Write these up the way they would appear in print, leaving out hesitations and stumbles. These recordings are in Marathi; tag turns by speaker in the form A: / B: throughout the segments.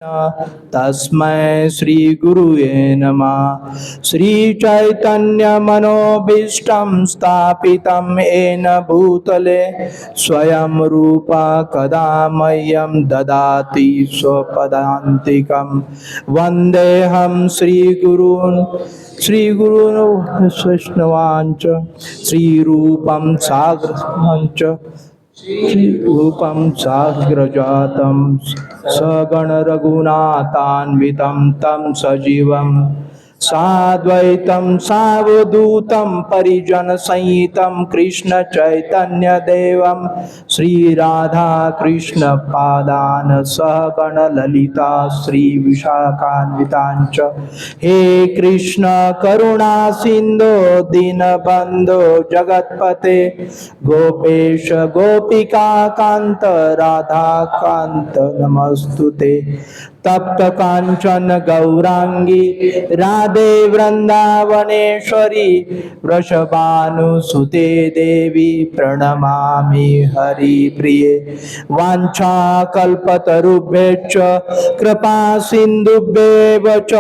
A: तस्मै श्री गुरुवे नमः। श्री चैतन्य मनोभीष्टं स्थापितं येन भूतले स्वयं रूपा कदा मह्यं ददाति स्वपदान्तिकं। वन्देऽहं श्रीगुरून् वैष्णवांच श्रीरूपं साग्रजातं रूपं साग्रजातं सगण रघुनाथान्वितं तं सजीवं साद्वैतं सावधूतं परिजन संहितं कृष्ण चैतन्य देवं श्री राधा कृष्ण पादान सहगण ललिता श्री विशाखान्वितांच। हे कृष्ण करुणा सिंधो दीनबंधो जगत्पते गोपेश गोपिका कांत राधा कांत नमस्तुते। तप्त कांचन गौरांगी राधे वृंदावनेश्वरी वृषभानुसुते देवी प्रणमामि हरिप्रिये। वाञ्छाकल्पतरुभ्यश्च कृपा सिन्धुभ्येव च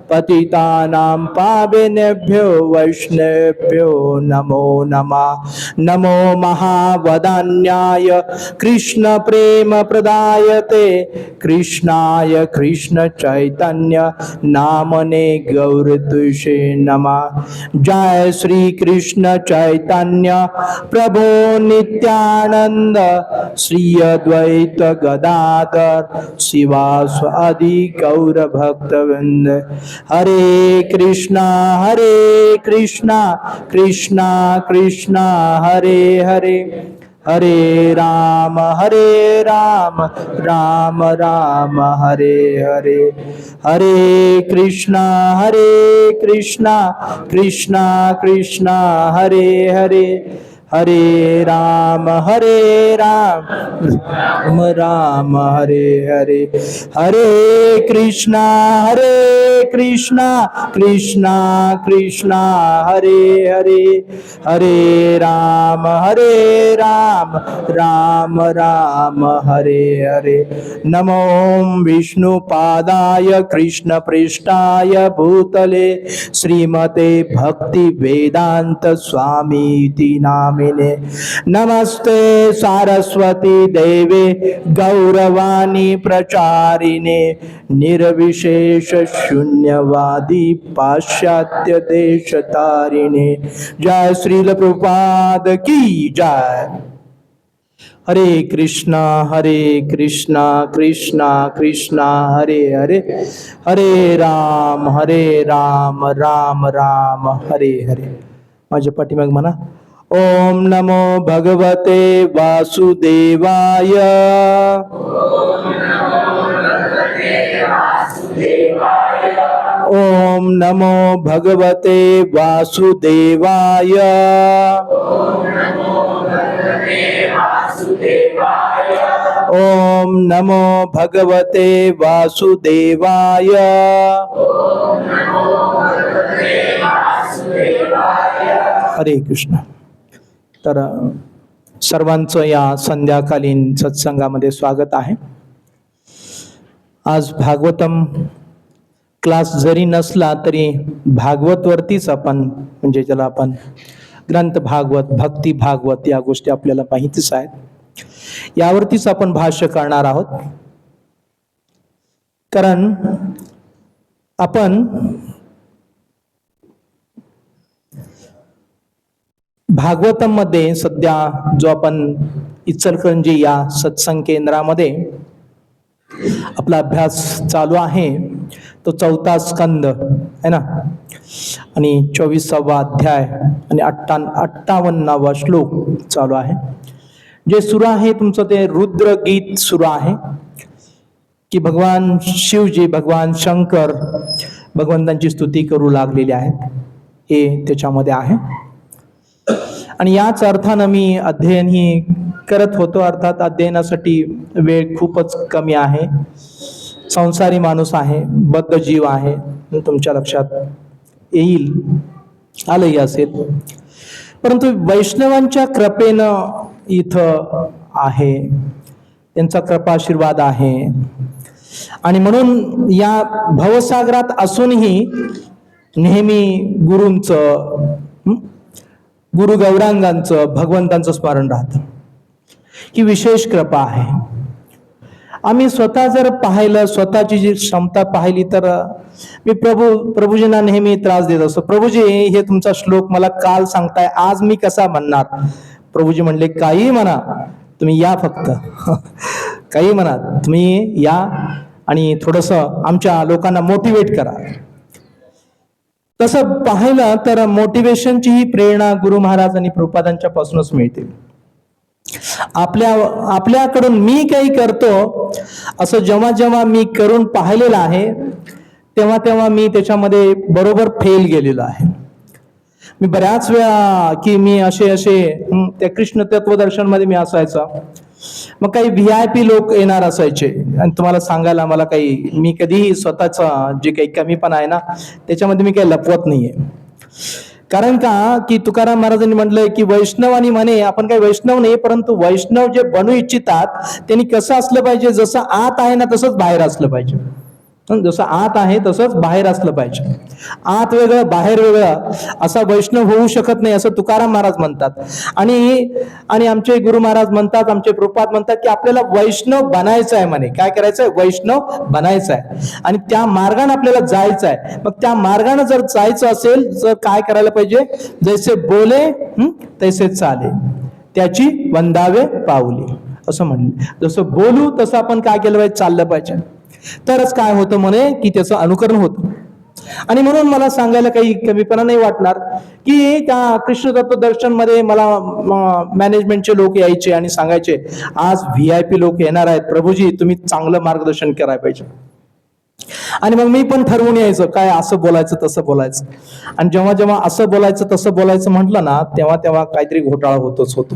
A: पतितानां पावनेभ्यो वैष्णवेभ्यो नमो नमः। नमो महावदान्याय कृष्ण प्रेम प्रदायते कृष्णाय कृष्ण चैतन्य नामने गौरद्विषे नमः। जय श्री कृष्ण चैतन्य प्रभो नित्यानंद श्री अद्वैत गदाधर शिवासादि गौर भक्तवृंद। हरे कृष्णा कृष्णा कृष्णा हरे हरे हरे राम राम राम हरे हरे। हरे कृष्णा कृष्णा कृष्णा हरे हरे हरे राम राम हरे हरे। हरे कृष्णा कृष्णा हरे हरे हरे राम राम हरे हरे। नमो विष्णुपादाय कृष्ण पृष्ठाय भूतले श्रीमते भक्ति वेदांत स्वामीति नामिने। नमस्ते सारस्वती देवे गौरवाणी प्रचारिणे निर्विशेष शून्यवादी पाश्चात्य देश तारिणे। जय श्रील प्रभुपाद की जय। हरे कृष्णा कृष्णा कृष्णा हरे हरे हरे राम राम हरे हरे। माझ्या पाठीमाग म्हणा ओम नमो भगवते वासुदेवाय। ओम नमो भगवते वासुदेवाय। ओम नमो भगवते वासुदेवाय। हरे कृष्ण। तर सर्वांचं या संध्याकालीन सत्संगामध्ये स्वागत आहे। आज भागवतम क्लास जरी नसला तरी भागवत वरतीच आपण म्हणजे ज्याला आपण ग्रंथ भागवत भक्ती भागवत या गोष्टी आपल्याला माहितीच आहेत, यावरतीच आपण भाष्य करणार आहोत। कारण आपण भागवतम मध्ये सध्या जो आपण इचलकरंजी या सत्संग केंद्रामध्ये आपला अभ्यास चालू आहे तो 4था स्कंद है ना, आणि 24वा अध्याय आणि 58वा श्लोक चालू आहे। जे सुरू आहे तुमचं ते रुद्र गीत सुरू आहे की भगवान शिवजी भगवान शंकर भगवंतांची स्तुती करू लागलेले आहेत, हे त्याच्यामध्ये आहे। आणि याच अर्थानं मी अध्ययन ही करत होतो। अर्थात अध्ययनासाठी वेळ खूपच कमी आहे, संसारी माणूस आहे, बद्ध जीव आहे, तुमच्या लक्षात येईल आलंही असेल। परंतु वैष्णवांच्या कृपेनं इथं आहे, त्यांचा कृपाशीर्वाद आहे। आणि म्हणून या भवसागरात असूनही नेहमी गुरूंचं, गुरु गौरांगांचं, भगवंतांचं स्मरण राहतं. ही विशेष कृपा आहे. आम्ही स्वतः जर पाहिलं, स्वतःची जी क्षमता पाहिली, तर मी प्रभूजींना नेहमी त्रास देत असतो. प्रभूजी, हे तुमचा श्लोक मला काल सांगताय, आज मी कसा म्हणणार? प्रभूजी म्हणले, काही म्हणा, तुम्ही या फक्त. काही म्हणा, तुम्ही या आणि थोडंसं आमच्या लोकांना मोटिवेट करा. तसं पाहिलं तर मोटिवेशनची ही प्रेरणा गुरु महाराज आणि प्रभुपादांच्या पासूनच मिळते. आपल्याकडून मी काही करतो असं जेव्हा जेव्हा मी करून पाहिलेलं आहे, तेव्हा तेव्हा मी त्याच्यामध्ये बरोबर फेल गेलेलो आहे. मी बऱ्याच वेळा की मी असे त्या कृष्ण तत्वदर्शन मध्ये मी असायचा, मग काही VIP लोक येणार असायचे आणि तुम्हाला सांगायला मला काही, मी कधीही स्वतःचा जे काही कमीपणा आहे ना त्याच्यामध्ये मी काही लपवत नाहीये. कारण का की तुकाराम महाराजांनी म्हटलंय की वैष्णवानी म्हणे, आपण काही वैष्णव नाही, परंतु वैष्णव जे बनू इच्छितात त्यांनी कसं असलं पाहिजे, जसं आत आहे ना तसंच बाहेर असलं पाहिजे. जसं आत आहे तसंच बाहेर असलं पाहिजे. आत वेगळं बाहेर वेगळं असा वैष्णव होऊ शकत नाही, असं तुकाराम महाराज म्हणतात. आणि आमचे गुरु महाराज म्हणतात, आमचे प्रभुपाद म्हणतात की आपल्याला वैष्णव बनायचं आहे म्हणे. काय करायचं आहे? वैष्णव बनायचं आहे आणि त्या मार्गाने आपल्याला जायचं आहे. मग त्या मार्गाने जर जायचं असेल तर काय करायला पाहिजे? जैसे बोले तैसे चाले, त्याची वंदावे पाऊले, असं म्हणले. जसं बोलू तसं आपण काय केलं पाहिजे? चाललं पाहिजे. तरच काय होतं म्हणे की त्याचं अनुकरण होतं. आणि म्हणून मला सांगायला काही कमीपणा नाही वाटणार की त्या कृष्ण तत्वदर्शन मध्ये मला मॅनेजमेंटचे लोक यायचे आणि सांगायचे, आज VIP लोक येणार आहेत, प्रभूजी तुम्ही चांगलं मार्गदर्शन करायला पाहिजे. आणि मग मी पण ठरवून यायचं, काय असं बोलायचं तसं बोलायचं. आणि जेव्हा जेव्हा असं बोलायचं तसं बोलायचं म्हटलं ना, तेव्हा तेव्हा काहीतरी घोटाळा होतोच होतो.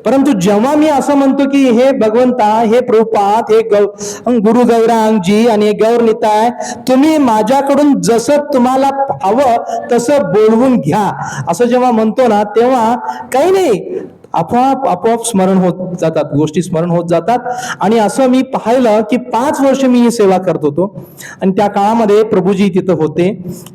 A: परंतु जेव्हा मी असं म्हणतो की हे भगवंता, हे प्रभुपाद, हे गुरु गौरांगजी आणि हे गौरनिताय, तुम्ही माझ्याकडून जसं तुम्हाला हवं तसं बोलवून घ्या, असं जेव्हा म्हणतो ना, तेव्हा काही नाही, आपोआप स्मरण होत जातात, गोष्टी स्मरण होत जातात. आणि असं मी पाहिलं की 5 वर्ष मी ही सेवा करत होतो आणि त्या काळामध्ये प्रभूजी तिथं होते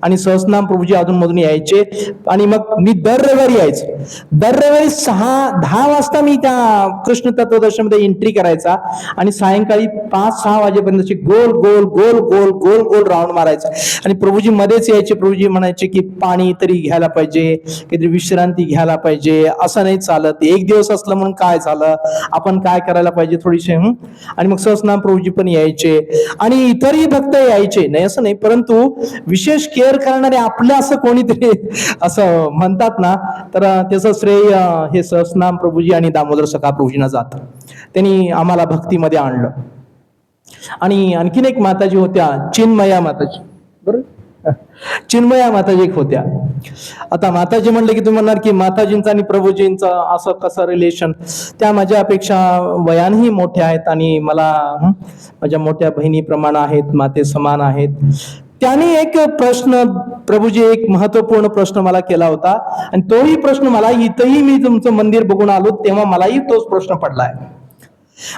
A: आणि सहस्रनाम प्रभूजी अधूनमधून यायचे. आणि मग मी दर रविवारी यायचो. दर रविवारी 6-10 वाजता मी त्या कृष्ण तत्वदर्शन मध्ये एंट्री करायचा आणि सायंकाळी 5-6 वाजेपर्यंत गोल गोल गोल गोल गोल गोल राऊंड मारायचा. आणि प्रभूजी मध्येच यायचे. प्रभूजी म्हणायचे की पाणी तरी घ्यायला पाहिजे, काहीतरी विश्रांती घ्यायला पाहिजे, असं नाही चालत, एक दिवस असलं म्हणून काय झालं, आपण काय करायला पाहिजे थोडीशे. आणि मग सहस्रनाम प्रभूजी पण यायचे आणि इतरही भक्त यायचे, नाही असं नाही, परंतु विशेष केअर करणारे आपलं असं कोणीतरी असं म्हणतात ना, तर त्याचं श्रेय हे सहस्रनाम प्रभूजी आणि दामोदर सखा प्रभूजींना जातं. त्यांनी आम्हाला भक्तीमध्ये आणलं. आणि आणखीन एक माताजी होत्या, चिन्मया माताजी, बरोबर, चिन्मया माताजी एक होत्या. आता माताजी म्हणले की तुम्ही म्हणणार की माताजींचं आणि प्रभूजींचं असं कसं रिलेशन? त्या माझ्यापेक्षा वयानही मोठ्या आहेत आणि मला माझ्या मोठ्या बहिणीप्रमाणे आहेत, माते समान आहेत. त्यांनी एक प्रश्न, प्रभूजी एक महत्वपूर्ण प्रश्न मला केला होता आणि तोही प्रश्न मला इथंही, मी तुमचं मंदिर बघून आलो तेव्हा मलाही तोच प्रश्न पडलाय.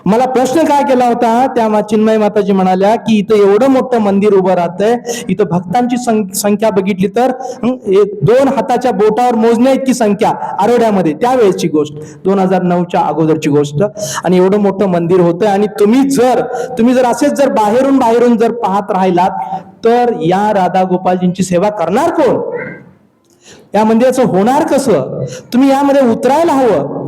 A: मला प्रश्न काय केला होता, त्या चिन्मय माताजी म्हणाल्या की इथं एवढं मोठं मंदिर उभं राहतंय, इथं भक्तांची संख्या बघितली तर 2 हाताच्या बोटावर मोजण्या इतकी संख्या आरोड्यामध्ये, त्यावेळेची गोष्ट, 2009च्या अगोदरची गोष्ट. आणि एवढं मोठं मंदिर होतं आणि तुम्ही जर असेच जर बाहेरून जर पाहत राहिलात तर या राधा गोपालजींची सेवा करणार कोण? या मंदिराचं होणार कसं? तुम्ही यामध्ये उतरायला हवं.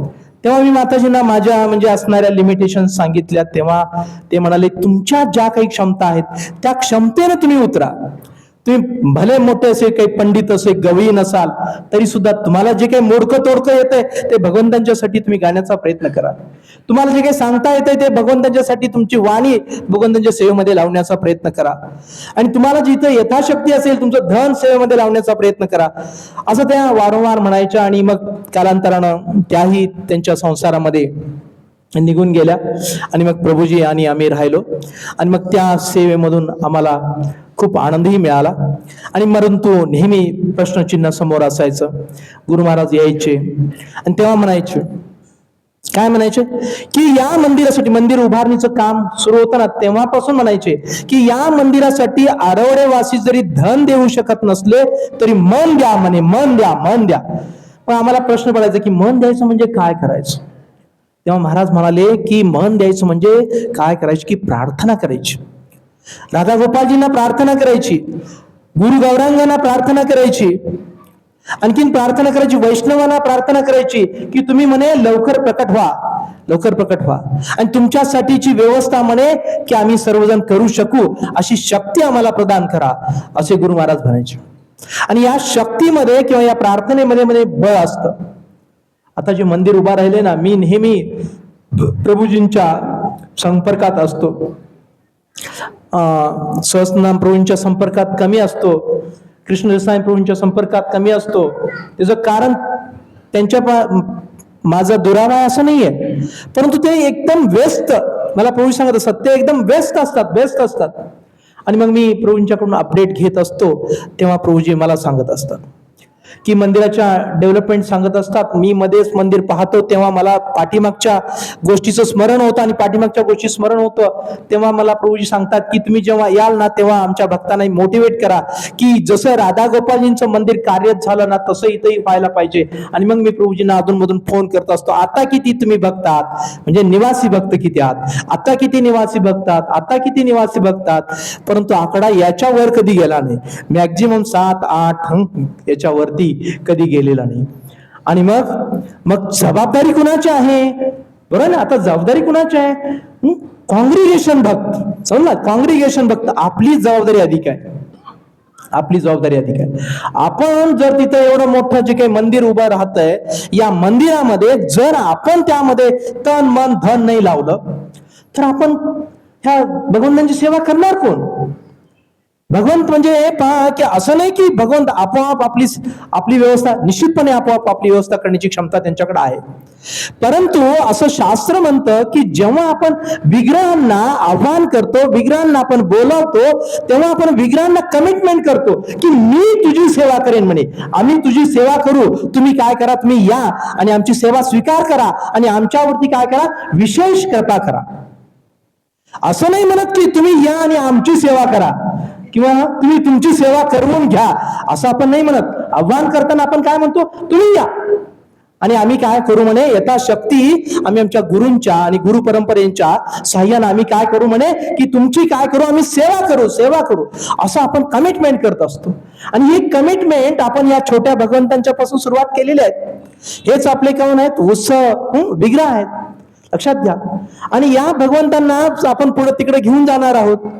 A: तेव्हा मी माताजींना माझ्या म्हणजे असणाऱ्या लिमिटेशन सांगितल्या. तेव्हा ते म्हणाले, तुमच्या ज्या काही क्षमता आहेत त्या क्षमतेने तुम्ही उतरा. तुम्ही भले मोठे असे काही पंडित असे गवळी नसाल तरी सुद्धा तुम्हाला जे काही मोडकं तोडकं येतंय ते भगवंतांच्यासाठी तुम्ही गाण्याचा प्रयत्न करा. तुम्हाला जे काही सांगता येतंय ते भगवंतांच्यासाठी तुमची वाणी भगवंतांच्या सेवेमध्ये लावण्याचा प्रयत्न करा. आणि तुम्हाला जिथं यथाशक्ती असेल तुमचं धन सेवेमध्ये लावण्याचा प्रयत्न करा, असं त्या वारंवार म्हणायच्या. आणि मग कालांतरानं त्याही त्यांच्या संसारामध्ये निघून गेल्या आणि मग प्रभूजी आणि आम्ही राहिलो. आणि मग त्या सेवेमधून आम्हाला खूप आनंदही मिळाला. आणि परंतु नेहमी प्रश्नचिन्ह समोर असायचं. गुरु महाराज यायचे आणि तेव्हा म्हणायचे काय म्हणायचे की या मंदिरासाठी, मंदिर उभारणीचं काम सुरू होतं ना तेव्हापासून म्हणायचे की या मंदिरासाठी आरवडेवासी जरी धन देऊ शकत नसले तरी मन द्या म्हणे, मन द्या, मन द्या. पण आम्हाला प्रश्न पडायचा की मन द्यायचं म्हणजे काय करायचं. तेव्हा महाराज म्हणाले की मन द्यायचं म्हणजे काय करायचं की प्रार्थना करायची, राधा गोपालजींना प्रार्थना करायची, गुरु गौरांगांना प्रार्थना करायची, आणखीन प्रार्थना करायची, वैष्णवांना प्रार्थना करायची की तुम्ही म्हणे लवकर प्रकट व्हा, लवकर प्रकट व्हा, आणि तुमच्यासाठीची व्यवस्था म्हणे की आम्ही सर्वजण करू शकू अशी शक्ती आम्हाला प्रदान करा, असे गुरु महाराज म्हणायचे. आणि या शक्तीमध्ये किंवा या प्रार्थनेमध्ये मध्ये बळ असतं. आता जे मंदिर उभा राहिले ना, मी नेहमी प्रभूजींच्या संपर्कात असतो, सहस्त्रनाम प्रभूंच्या संपर्कात कमी असतो, कृष्ण रसायन प्रभूंच्या संपर्कात कमी असतो. त्याचं कारण त्यांच्या माझा दुरावा आहे असं नाहीये, परंतु ते एकदम व्यस्त, मला प्रभू सांगत असतात ते एकदम व्यस्त असतात. आणि मग मी प्रभूंच्याकडून अपडेट घेत असतो तेव्हा प्रभूजी मला सांगत असतात की मंदिराच्या डेव्हलपमेंट सांगत असतात. मी मध्येच मंदिर पाहतो तेव्हा मला पाठीमागच्या गोष्टीचं स्मरण होतं, आणि पाठीमागच्या गोष्टी स्मरण होतं तेव्हा मला प्रभूजी सांगतात की तुम्ही जेव्हा याल ना तेव्हा आमच्या भक्तांना मोटिवेट करा की जसं राधा गोपालजींचं मंदिर कार्यरत झालं ना तसं इथंही व्हायला पाहिजे. आणि मग मी प्रभूजींना अधूनमधून फोन करत असतो, आता किती तुम्ही भक्त आहात, म्हणजे निवासी भक्त किती आहात, आता किती निवासी भक्त आहात, आता किती निवासी भक्त आहात. परंतु आकडा याच्यावर कधी गेला नाही, मॅक्झिमम 7-8 याच्यावरती कधी गेलेला नाही. आणि मग जबाबदारी कुणाची आहे, बरोबर ना. आता जबाबदारी कुणाची आहे, काँग्रिगेशन भक्त, समजला, काँग्रिगेशन भक्त. आपली जबाबदारी अधिक आहे, आपली जबाबदारी अधिक आहे. आपण जर तिथं एवढं मोठं जे काही मंदिर उभं राहतंय, या मंदिरामध्ये जर आपण त्यामध्ये तन मन धन नाही लावलं तर आपण ह्या भगवंतांची सेवा करणार कोण. भगवंत म्हणजे पहा की असं नाही की भगवंत आपोआप आपली व्यवस्था, निश्चितपणे आपोआप आपली व्यवस्था करण्याची क्षमता त्यांच्याकडे आहे, परंतु असं शास्त्र म्हणतं की जेव्हा आपण विग्रहांना आव्हान करतो, विग्रहांना आपण बोलावतो, तेव्हा आपण विग्रहांना कमिटमेंट करतो की मी तुझी सेवा करेन म्हणे, आम्ही तुझी सेवा करू, तुम्ही काय करा, तुम्ही या आणि आमची सेवा स्वीकार करा आणि आमच्यावरती काय करा, विशेष कृपा करा. असं नाही म्हणत की तुम्ही या आणि आमची सेवा करा किंवा तुम्ही तुमची सेवा करून घ्या, असं आपण नाही म्हणत. आव्हान करताना आपण काय म्हणतो, तुम्ही या आणि आम्ही काय करू म्हणे, यथाशक्ती आम्ही आमच्या गुरूंच्या आणि गुरु परंपरेच्या साह्याने आम्ही काय करू म्हणे की तुमची काय करू, आम्ही सेवा करू असं आपण कमिटमेंट करत असतो. आणि ही कमिटमेंट आपण या छोट्या भगवंतांच्या पासून सुरुवात केलेली आहे. हेच आपले कोण आहेत, उत्सव विग्रह आहेत, लक्षात घ्या. आणि या भगवंतांना आपण पुढे तिकडे घेऊन जाणार आहोत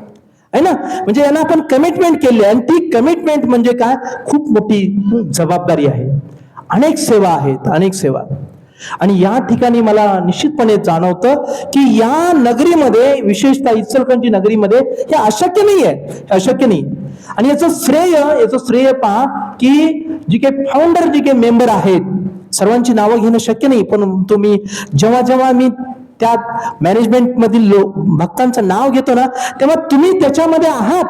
A: आहे ना, म्हणजे यांना आपण कमिटमेंट केली आहे. आणि ती कमिटमेंट म्हणजे काय, खूप मोठी जबाबदारी आहे, अनेक सेवा आहेत, अनेक सेवा. आणि या ठिकाणी मला निश्चितपणे जाणवतं की या नगरीमध्ये, विशेषतः इचलकरंजी नगरीमध्ये हे अशक्य नाही आहे, अशक्य नाही. आणि याचं श्रेय पहा की जी काही फाउंडर, जी काही मेंबर आहेत, सर्वांची नावं घेणं शक्य नाही, पण तुम्ही जेव्हा मी त्या मॅनेजमेंट मधील भक्तांचं नाव घेतो ना तेव्हा तुम्ही त्याच्यामध्ये आहात,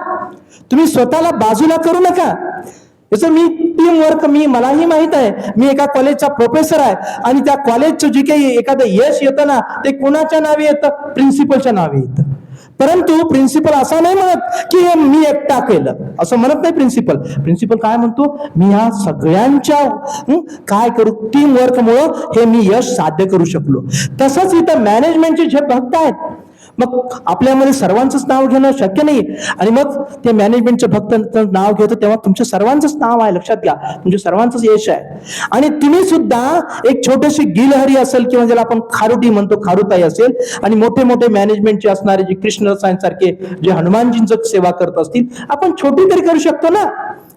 A: तुम्ही स्वतःला बाजूला करू नका. जसं मी टीम वर्क, मलाही माहित आहे, मी एका कॉलेजचा प्रोफेसर आहे आणि त्या कॉलेजचं जे काही एखादं यश येतं ना ते कोणाच्या नावे येतं, प्रिन्सिपलच्या नावे येतं. परंतु प्रिन्सिपल असा नाही म्हणत की हे मी एकटा केलं, असं म्हणत नाही. प्रिन्सिपल काय म्हणतो, मी ह्या सगळ्यांच्या काय करू, टीम वर्कमुळं हे मी यश साध्य करू शकलो. तसंच इथं मॅनेजमेंटचे जे भक्त आहेत, मग आपल्यामध्ये सर्वांचंच नाव घेणं शक्य नाही. आणि मग ते मॅनेजमेंटचं भक्त नाव घेतो तेव्हा तुमच्या सर्वांचंच नाव आहे, लक्षात घ्या, तुमच्या सर्वांचंच यश आहे. आणि तुम्ही सुद्धा एक छोटीशी गिलहरी असेल किंवा ज्याला आपण खारुटी म्हणतो, खारुताई असेल, आणि मोठे मोठे मॅनेजमेंटचे असणारे जे कृष्ण रसायन सारखे जे हनुमानजींचं सेवा करत असतील, आपण छोटी तरी करू शकतो ना,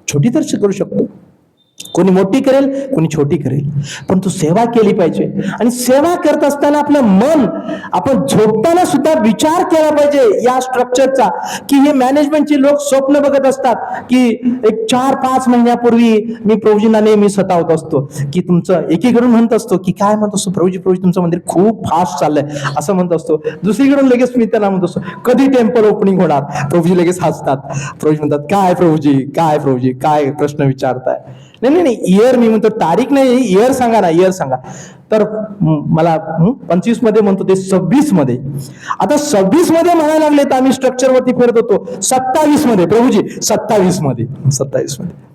A: छोटी तरी करू शकतो. कोणी मोठी करेल, कोणी छोटी करेल, पण तू सेवा केली पाहिजे. आणि सेवा करत असताना आपलं मन, आपण झोपताना सुद्धा विचार केला पाहिजे या स्ट्रक्चरचा, की हे मॅनेजमेंटचे लोक स्वप्न बघत असतात की एक 4-5 महिन्यापूर्वी मी प्रभूजींना नेहमी सतावत असतो की तुमचं, एकीकडून म्हणत असतो की काय म्हणत असतो, प्रभूजी तुमचं मंदिर खूप फास्ट चाललंय असं म्हणत असतो. दुसरीकडून लगेच मी त्यांना म्हणत असतो कधी टेम्पल ओपनिंग होणार. प्रभूजी लगेच हसतात, प्रभूजी म्हणतात काय प्रभूजी काय प्रश्न विचारताय. नाही, इयर मी म्हणतो, तारीख नाही, इयर सांगा ना, इयर सांगा. तर मला 25 मध्ये म्हणतो ते 26 मध्ये. आता 26 मध्ये म्हणायला लागले तर आम्ही स्ट्रक्चर वरती फिरत होतो 27 मध्ये, प्रभूजी 27 मध्ये, 27 मध्ये.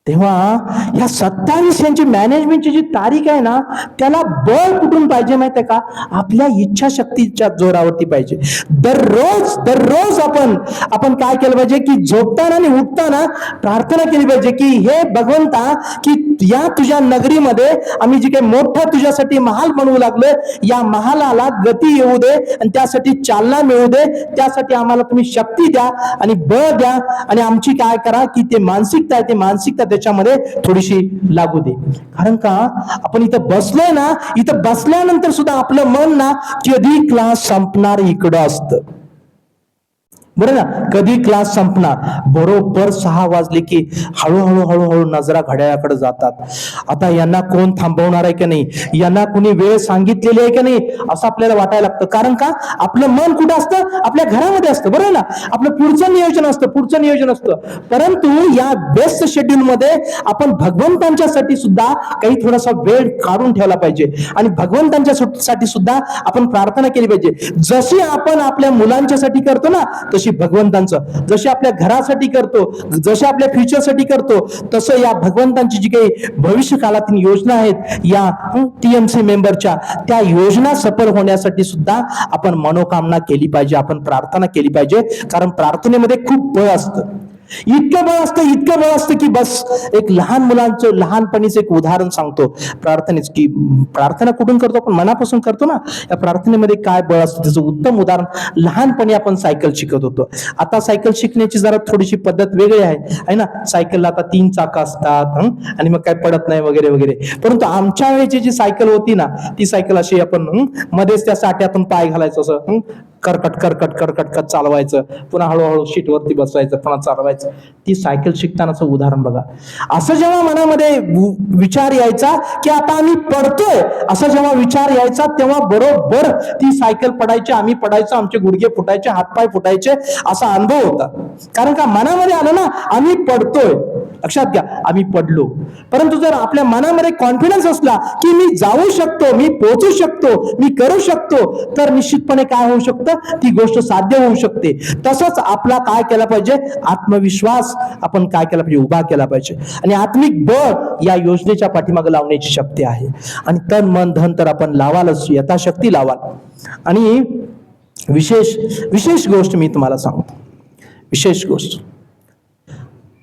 A: तेव्हा या 27 यांची मॅनेजमेंटची जी तारीख आहे ना, त्याला बळ कुठून पाहिजे माहिती आहे का? आपल्या इच्छाशक्तीच्या जोरावरती पाहिजे. दररोज आपण काय केलं पाहिजे की झोपताना आणि उठताना प्रार्थना केली पाहिजे की हे भगवंता, की या तुझ्या नगरीमध्ये आम्ही जे काही मोठा तुझ्यासाठी महाल बनवू लागलोय, या महालाला गती येऊ दे आणि त्यासाठी चालना मिळू दे. त्यासाठी आम्हाला तुम्ही शक्ती द्या आणि बळ द्या आणि आमची काय करा की ते मानसिकता आहे, ते मानसिकता त्याच्यामध्ये थोडीशी लागू दे. कारण का आपण इथं बसलोय ना, इथं बसल्यानंतर सुद्धा आपलं मन ना कधी क्लास संपणार इकडं असतं. बरं ना, कधी क्लास संपणार. बरोबर 6 वाजले की हळूहळू नजरा घड्याळाकडे जातात. आता यांना कोण थांबवणार आहे की नाही, यांना कोणी वेळ सांगितलेली आहे की नाही, असं आपल्याला वाटायला लागतं. कारण का आपलं मन कुठं असतं? आपल्या घरामध्ये असतं. बरोबर ना, आपलं पुढचं नियोजन असतं. परंतु या बेस्ट शेड्यूल मध्ये आपण भगवंतांच्यासाठी सुद्धा काही थोडासा वेळ काढून ठेवला पाहिजे आणि भगवंतांच्या साठी सुद्धा आपण प्रार्थना केली पाहिजे. जशी आपण आपल्या मुलांच्यासाठी करतो ना, तशी भगवंतांचं, जशी आपल्या घरासाठी करतो, जशी आपल्या फ्युचरसाठी करतो, तसं या भगवंतांची जी काही भविष्य काळातील योजना आहेत, या TMC मेंबरच्या, त्या योजना सफल होण्यासाठी सुद्धा आपण मनोकामना केली पाहिजे, आपण प्रार्थना केली पाहिजे. कारण प्रार्थनेमध्ये खूप बळ असतं. इतकं बळ असतं की बस. एक लहान मुलांचं लहानपणीच एक उदाहरण सांगतो प्रार्थनेच, की प्रार्थना कुठून करतो आपण? मनापासून करतो ना. या प्रार्थनेमध्ये काय बळ असतं त्याचं उत्तम उदाहरण, लहानपणी आपण सायकल शिकत होतो. आता सायकल शिकण्याची जरा थोडीशी पद्धत वेगळी आहे ना. सायकलला आता 3 चाकं असतात आणि मग काय पडत नाही वगैरे वगैरे. परंतु आमच्या वेळेची जी सायकल होती ना, ती सायकल अशी आपण मध्येच त्या साठ्यातून पाय घालायचं, असं करकट चालवायचं, पुन्हा हळूहळू सीट वरती बसवायचं, पुन्हा चालवायचं. ती सायकल शिकतानाचं उदाहरण बघा. असं जेव्हा मनामध्ये विचार यायचा की आता आम्ही पडतोय, असा जेव्हा विचार यायचा तेव्हा बरोबर ती सायकल पडायची, आम्ही पडायचो, आमचे गुडघे फुटायचे, हातपाय फुटायचे, असा अनुभव होता. कारण का मनामध्ये आलं ना, आम्ही पडतोय. लक्षात घ्या, आम्ही पडलो. परंतु जर आपल्या मनामध्ये कॉन्फिडन्स असला की मी जाऊ शकतो, मी पोहोचू शकतो, मी करू शकतो, तर निश्चितपणे काय होऊ शकतं, ती गोष्ट साध्य होऊ शकते. तसंच आपला काय केला पाहिजे, आत्मविश्वास आपण काय केला पाहिजे, उभा केला पाहिजे. आणि आत्मिक बळ या योजनेच्या पाठीमागे लावण्याची शक्ती आहे. आणि तन मन धन तर आपण लावालच, यथाशक्ती लावाल. आणि विशेष गोष्ट मी तुम्हाला सांगतो,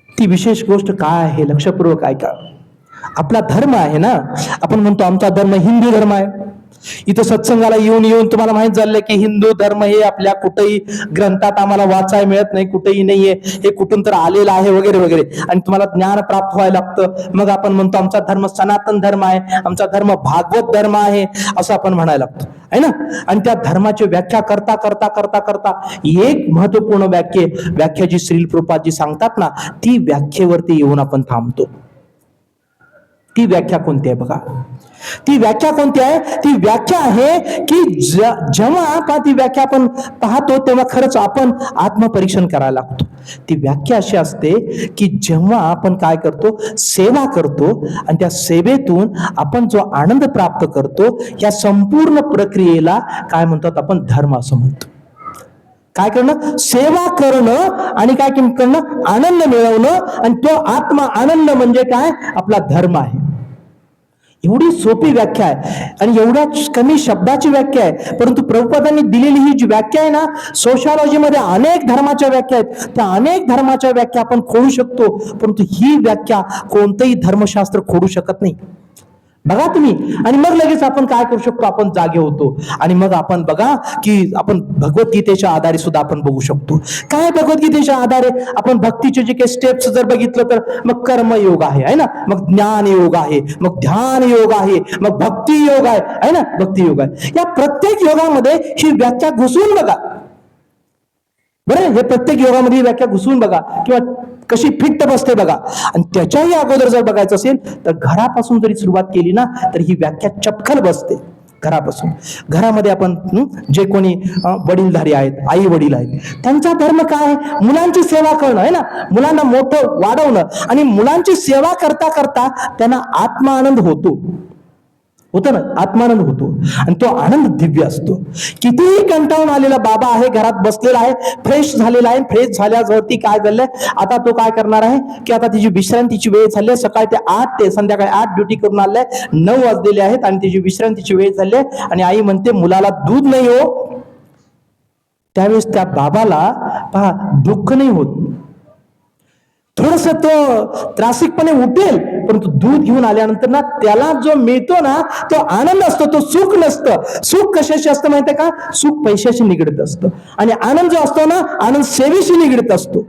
A: ती विशेष गोष्ट काय आहे, लक्षपूर्वक ऐका. आपला धर्म आहे ना, आपण म्हणतो आमचा धर्म हिंदू धर्म आहे. इथं सत्संगाला येऊन तुम्हाला माहित झालं की हिंदू धर्म हे आपल्या कुठेही ग्रंथात आम्हाला वाचायला मिळत नाही, कुठेही नाहीये, हे कुठून तर आलेलं आहे वगैरे वगैरे. आणि तुम्हाला ज्ञान प्राप्त व्हायला लागतं. मग आपण म्हणतो आमचा धर्म सनातन धर्म आहे, आमचा धर्म भागवत धर्म आहे, असं आपण म्हणायला लागतो, आहे ना. आणि त्या धर्माची व्याख्या करता एक महत्वपूर्ण व्याख्या जी श्रील प्रभुपाद जी सांगतात ना, ती व्याख्येवरती येऊन आपण थांबतो. ती व्याख्या कोणती आहे बघा? ती व्याख्या आहे की जेव्हा ती व्याख्या आपण पाहतो तेव्हा खरंच आपण आत्मपरीक्षण करायला लागतो. ती व्याख्या अशी असते की जेव्हा आपण काय करतो, सेवा करतो आणि त्या सेवेतून आपण जो आनंद प्राप्त करतो, या संपूर्ण प्रक्रियेला काय म्हणतात आपण, धर्म असं म्हणतो. काय करणं, सेवा करणं आणि काय करणं, आनंद मिळवणं. आणि तो आत्मा आनंद म्हणजे काय, आपला धर्म आहे. एवढी सोपी व्याख्या आहे आणि एवढ्या कमी शब्दाची व्याख्या आहे. परंतु प्रभुपादांनी दिलेली ही जी व्याख्या आहे ना, सोशिओलॉजीमध्ये अनेक धर्माच्या व्याख्या आहेत. त्या अनेक धर्माच्या व्याख्या आपण खोडू शकतो, परंतु ही व्याख्या कोणतंही धर्मशास्त्र खोडू शकत नाही. बघा तुम्ही. आणि मग लगेच आपण काय करू शकतो, आपण जागे होतो. आणि मग आपण बघा की आपण भगवद्गीतेच्या आधारे सुद्धा आपण बघू शकतो. काय भगवद्गीतेच्या आधारे आपण भक्तीचे जे काही स्टेप्स जर बघितलं तर मग कर्मयोग आहे ना, मग ज्ञान योग आहे, मग ध्यान योग आहे, मग भक्ती योग आहे ना, भक्ती योग आहे. या प्रत्येक योगामध्ये ही व्याख्या घुसवून बघा बरं. हे प्रत्येक योगामध्ये ही व्याख्या घुसवून बघा किंवा कशी फिट्ट बसते बघा. आणि त्याच्याही अगोदर जर बघायचं असेल तर घरापासून जरी सुरुवात केली ना, तर ही व्याख्या चपखल बसते. घरापासून. घरामध्ये आपण जे कोणी वडीलधारी आहेत, आई वडील आहेत, त्यांचा धर्म काय? मुलांची सेवा करणं आहे ना, मुलांना मोठं वाढवणं. आणि मुलांची सेवा करता करता त्यांना आत्मानंद होतो ना, आत्मानंद होतो. आणि तो आनंद दिव्य असतो. कितीही कंटाळून आलेला बाबा आहे, घरात बसलेला आहे, फ्रेश झालेला आहे. फ्रेश झाल्यावरती काय झालंय, आता तो काय करणार आहे की आता तिची विश्रांतीची वेळ झाली आहे. सकाळी ते 8 ते संध्याकाळी 8 ड्युटी करून आलाय, 9 वाजलेले आहेत आणि तिची विश्रांतीची वेळ झाली आहे. आणि आई म्हणते मुलाला दूध नाही हो. त्यावेळेस त्या बाबाला पहा दुःख नाही होत, थोडस तो त्रासिकपणे उठेल, परंतु दूध घेऊन आल्यानंतर ना त्याला जो मिळतो ना तो आनंद असतो, तो सुख नसतं. सुख कशाशी असतं माहितीये का? सुख पैशाशी निगडीत असतं. आणि आनंद जो असतो ना, आनंद सेवेशी निगडीत असतो.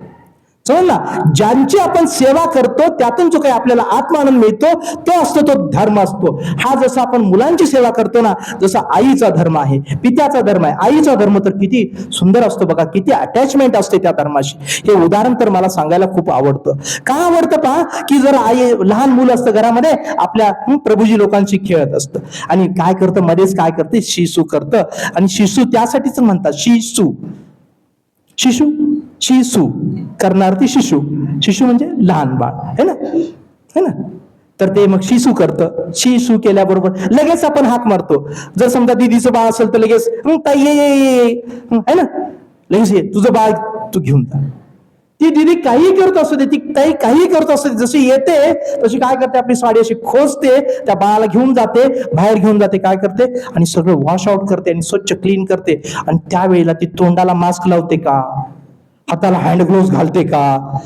A: समजला? ज्यांची आपण सेवा करतो त्यातून जो काही आपल्याला आत्मानंद मिळतो तो असतो, तो धर्म असतो. हा जसा आपण मुलांची सेवा करतो ना, जसा आईचा धर्म आहे, पित्याचा धर्म आहे. आईचा धर्म तर किती सुंदर असतो बघा, किती अटॅचमेंट असते त्या धर्माशी. हे उदाहरण तर मला सांगायला खूप आवडतं. का आवडतं पहा, की जर आई लहान मुलं असतं घरामध्ये, आपल्या प्रभूजी लोकांशी खेळत असतं आणि काय करतं, मध्येच काय करते, शिशू करतं. आणि शिशू त्यासाठीच म्हणतात शिशू, शिशु शिशु करणार्थी शिशु. शिशु म्हणजे लहान बाळ है ना. तर ते मग शिशु करतं. शिशु केल्याबरोबर लगेच आपण हाक मारतो. जर समजा दीदीचं बाळ असेल तर लगेच ताई ये है ना, लगेच ये, तुझं बाळ तू घेऊन जा. ती दीदी काही करत असू दे, ती ताई काही करत असू दे, जशी येते तशी काय करते, आपली साडी अशी खोचते, त्या बाळाला घेऊन जाते, बाहेर घेऊन जाते, काय करते आणि सगळं वॉश आउट करते आणि स्वच्छ क्लीन करते. आणि त्यावेळेला ती तोंडाला मास्क लावते का, हाताला हँड ग्लोव्ह घालते का,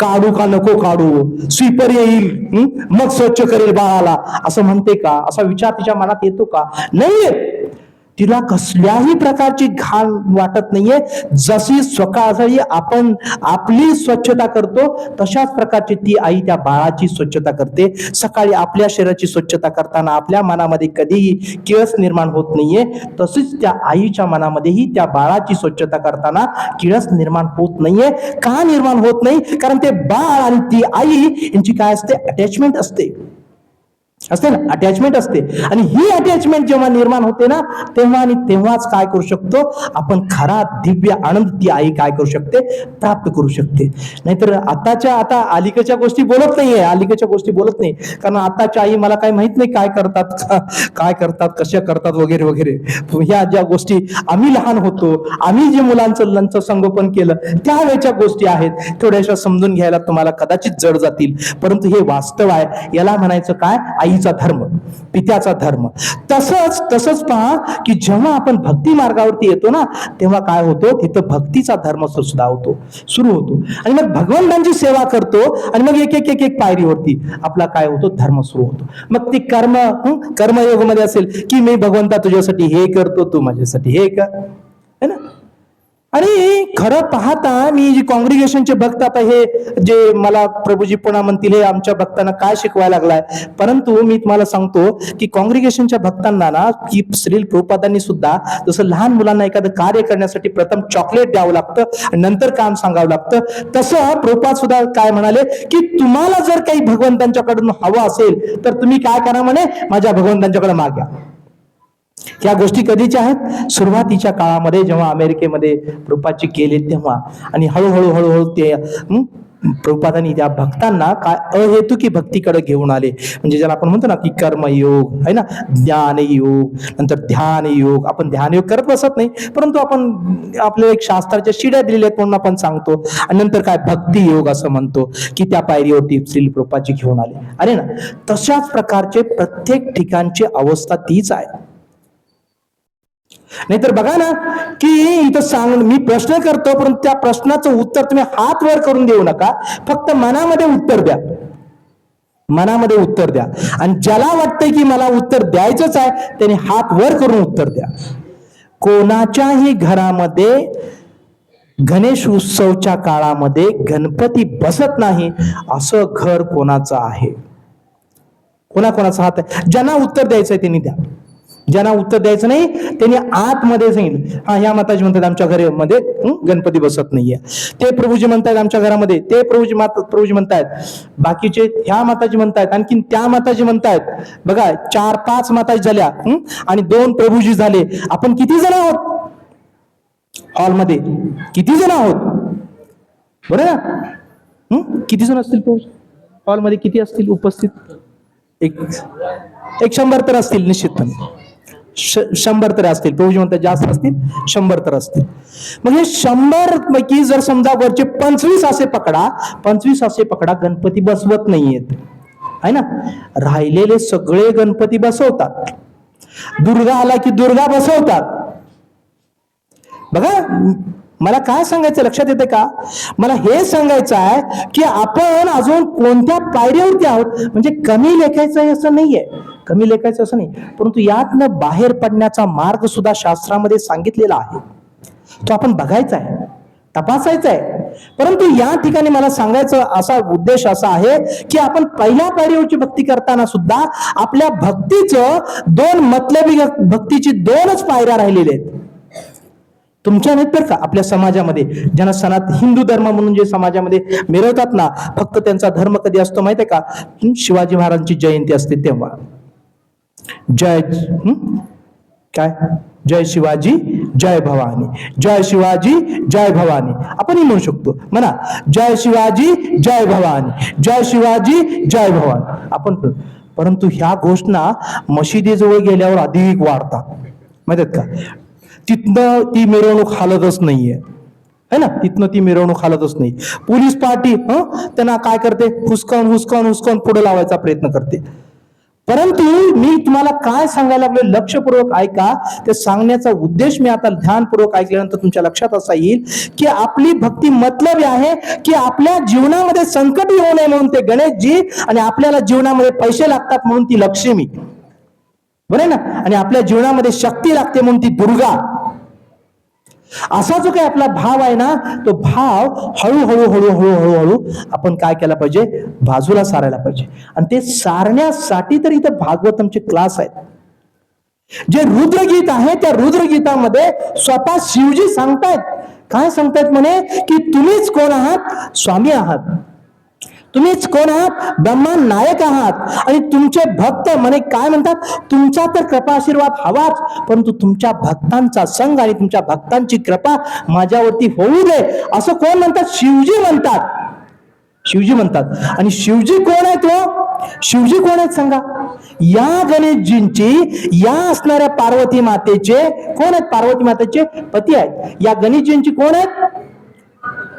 A: काढू का नको काढू, स्वीपर येईल मग स्वच्छ करेल बाळाला असं म्हणते का, असा विचार तिच्या मनात येतो का? नाहीये. तिला कसल्याही प्रकारची घाण वाटत नाहीये. जशी स्वतःची आपण आपली स्वच्छता करतो तशाच प्रकारची ती आई त्या बाळाची स्वच्छता करते. सकाळी आपल्या शरीराची स्वच्छता करताना आपल्या मनामध्ये कधीही किळस निर्माण होत नाहीये, तशीच त्या आईच्या मनामध्येही त्या बाळाची स्वच्छता करताना किळस निर्माण होत नाहीये. का निर्माण होत नाही? कारण ते बाळ आणि ती आई यांची काय असते, अटॅचमेंट असते ना, अटॅचमेंट असते. आणि ही अटॅचमेंट जेव्हा निर्माण होते ना, तेव्हा आणि तेव्हाच काय करू शकतो आपण, खरा दिव्य आनंद ती आई काय करू शकते, प्राप्त करू शकते. नाहीतर आता अलीकडच्या गोष्टी बोलत नाहीये, अलीकडच्या गोष्टी बोलत नाही. कारण आताच्या आई मला काही माहित नाही काय करतात कशा करतात वगैरे वगैरे. ह्या ज्या गोष्टी आम्ही लहान होतो, आम्ही जे मुलांचं संगोपन केलं त्यावेळेच्या गोष्टी आहेत, थोड्याशा समजून घ्यायला तुम्हाला कदाचित जड जातील, परंतु हे वास्तव आहे. याला म्हणायचं काय, आईचा धर्म, पित्याचा धर्म. तसंच पहा की जेव्हा आपण भक्ती मार्गावरती येतो ना, तेव्हा काय होतो, तिथं भक्तीचा धर्म सुरू होतो. आणि मग भगवंतांची सेवा करतो आणि मग एक पायरीवरती आपला काय होतो, धर्म सुरू होतो. मग ती कर्मयोग मध्ये असेल की मी भगवंता तुझ्यासाठी हे करतो, तू माझ्यासाठी हे कर, है ना. आणि खरं पाहता मी जे कॉंग्रिगेशनचे भक्त, आता हे जे मला प्रभूजी पुन्हा म्हणतील हे आमच्या भक्तांना काय शिकवायला लागलाय, परंतु मी तुम्हाला सांगतो की कॉंग्रिगेशनच्या भक्तांना ना, की श्रील प्रभुपादांनी सुद्धा जसं लहान मुलांना एखादं कार्य करण्यासाठी प्रथम चॉकलेट द्यावं लागतं आणि नंतर काम सांगावं लागतं, तसं प्रभुपाद सुद्धा काय म्हणाले की तुम्हाला जर काही भगवंतांच्याकडून हवं असेल तर तुम्ही काय करा म्हणे, माझ्या भगवंतांच्याकडे मागा. ह्या गोष्टी कधीच्या आहेत, सुरुवातीच्या काळामध्ये जेव्हा अमेरिकेमध्ये प्रभुपादजी गेले तेव्हा. आणि हळूहळू ते प्रभुपादांनी त्या भक्तांना काय अहेतुकी भक्तीकडे घेऊन आले. म्हणजे ज्याला आपण म्हणतो ना की कर्मयोग आहे ना, ज्ञानयोग, नंतर ध्यान योग. आपण ध्यानयोग करत बसत नाही, परंतु आपण आपल्याला एक शास्त्राच्या शिड्या दिलेल्या आहेत म्हणून आपण सांगतो. आणि नंतर काय भक्ती योग असं म्हणतो, की त्या पायरीवरती श्री प्रभुपादजी घेऊन आले. अरे ना, तशाच प्रकारचे प्रत्येक ठिकाणची अवस्था तीच आहे. नाहीतर बघा ना की इथं मी प्रश्न करतो, परंतु त्या प्रश्नाचं उत्तर तुम्ही हात वर करून देऊ नका, फक्त मनामध्ये उत्तर द्या, मनामध्ये उत्तर द्या. आणि ज्याला वाटतंय की मला उत्तर द्यायचंच आहे त्याने हात वर करून उत्तर द्या. कोणाच्याही घरामध्ये गणेश उत्सवच्या काळामध्ये गणपती बसत नाही असं घर कोणाचं आहे? कोणाचा हात आहे? ज्यांना उत्तर द्यायचंय त्यांनी द्या. ज्यांना उत्तर द्यायचं नाही त्यांनी आतमध्ये सांगितलं, हा ह्या माताजी म्हणतात आमच्या घरामध्ये गणपती बसत नाहीये, ते प्रभूजी म्हणतात आमच्या घरामध्ये, ते प्रभूजी म्हणतायत, बाकीचे ह्या माताजी म्हणतायत, आणखीन त्या माताजी म्हणतायत. बघा 4-5 माताजी झाल्या आणि 2 प्रभूजी झाले. आपण किती जण आहोत हॉलमध्ये? किती जण आहोत? बरं ना? किती जण असतील प्रभूजी हॉलमध्ये? किती असतील उपस्थित? एक 100 तर असतील निश्चितपणे. 100 तर असतील. प्रभूजी म्हणतात जास्त असतील, 100 तर असतील. मग हे 100 पैकी जर समजा वरचे 25 असे पकडा, 25 असे पकडा गणपती बसवत नाहीयेत, आहे ना. राहिलेले सगळे गणपती बसवतात. दुर्गा आला की दुर्गा बसवतात. बघा मला काय सांगायचं लक्षात येते का? मला हे सांगायचं आहे की आपण अजून कोणत्या पायऱ्यावरती आहोत. म्हणजे कमी लेखायचं आहे असं नाहीये, कमी लेखायचं असं नाही, परंतु यातनं बाहेर पडण्याचा मार्ग सुद्धा शास्त्रामध्ये सांगितलेला आहे. तो आपण बघायचा आहे, तपासायचा आहे. परंतु या ठिकाणी मला सांगायचं असा उद्देश असा आहे की आपण पहिल्या पायरीवरची भक्ती करताना सुद्धा आपल्या भक्तीचं 2 मतलबी भक्तीची 2च पायऱ्या राहिलेल्या आहेत. तुमच्या नाहीत बरं का, आपल्या समाजामध्ये ज्यांना सनात हिंदू धर्म म्हणून जे समाजामध्ये मिरवतात ना, फक्त त्यांचा धर्म कधी असतो माहितीये का? शिवाजी महाराजांची जयंती असते तेव्हा. जय काय? जय शिवाजी जय भवानी, जय शिवाजी जय भवानी आपणही म्हणू शकतो. म्हणा जय शिवाजी जय भवानी, जय शिवाजी जय भवानी आपण. परंतु ह्या घोषणा मशिदीजवळ गेल्यावर अधिक वाढतात माहितीत का? तिथनं ती मिरवणूक हालतच नाहीये, है ना. तिथनं ती मिरवणूक हालतच नाही. पोलीस पार्टी त्यांना काय करते? हुसकावून पुढे लावायचा प्रयत्न करते. परंतु मी तुम्हाला काय सांगायला लागलो, लक्षपूर्वक ऐका. ते सांगण्याचा उद्देश मी आता ध्यानपूर्वक ऐकल्यानंतर तुमच्या लक्षात असा येईल की आपली भक्ती मतलबी आहे की आपल्या जीवनामध्ये संकट येऊ नये म्हणून ते गणेशजी, आणि आपल्याला जीवनामध्ये पैसे लागतात म्हणून ती लक्ष्मी, बरं ना, आणि आपल्या जीवनामध्ये शक्ती लागते म्हणून ती दुर्गा. असा जो काही आपला भाव आहे ना, तो भाव हळूहळू आपण काय केला पाहिजे? बाजूला सारायला पाहिजे. आणि ते सारण्यासाठी तर इथं भागवतमचे क्लास आहेत. जे रुद्रगीत आहे त्या रुद्रगीतामध्ये स्वतः शिवजी सांगतायत. काय सांगतायत म्हणे? की तुम्हीच कोण आहात? स्वामी आहात. तुम्हीच कोण आहात? ब्रह्मा नायक आहात. आणि तुमचे भक्त म्हणे काय म्हणतात? तुमचा तर कृपा आशीर्वाद हवाच, परंतु तुमच्या भक्तांचा संग आणि तुमच्या भक्तांची कृपा माझ्यावरती होऊ दे, असं कोण म्हणतात? शिवजी म्हणतात. शिवजी म्हणतात. आणि शिवजी कोण आहेत? शिवजी कोण आहेत सांगा? या गणेशजींची, या असणाऱ्या पार्वती मातेचे कोण आहेत? पार्वती मातेचे पती आहेत. या गणेशजींची कोण आहेत?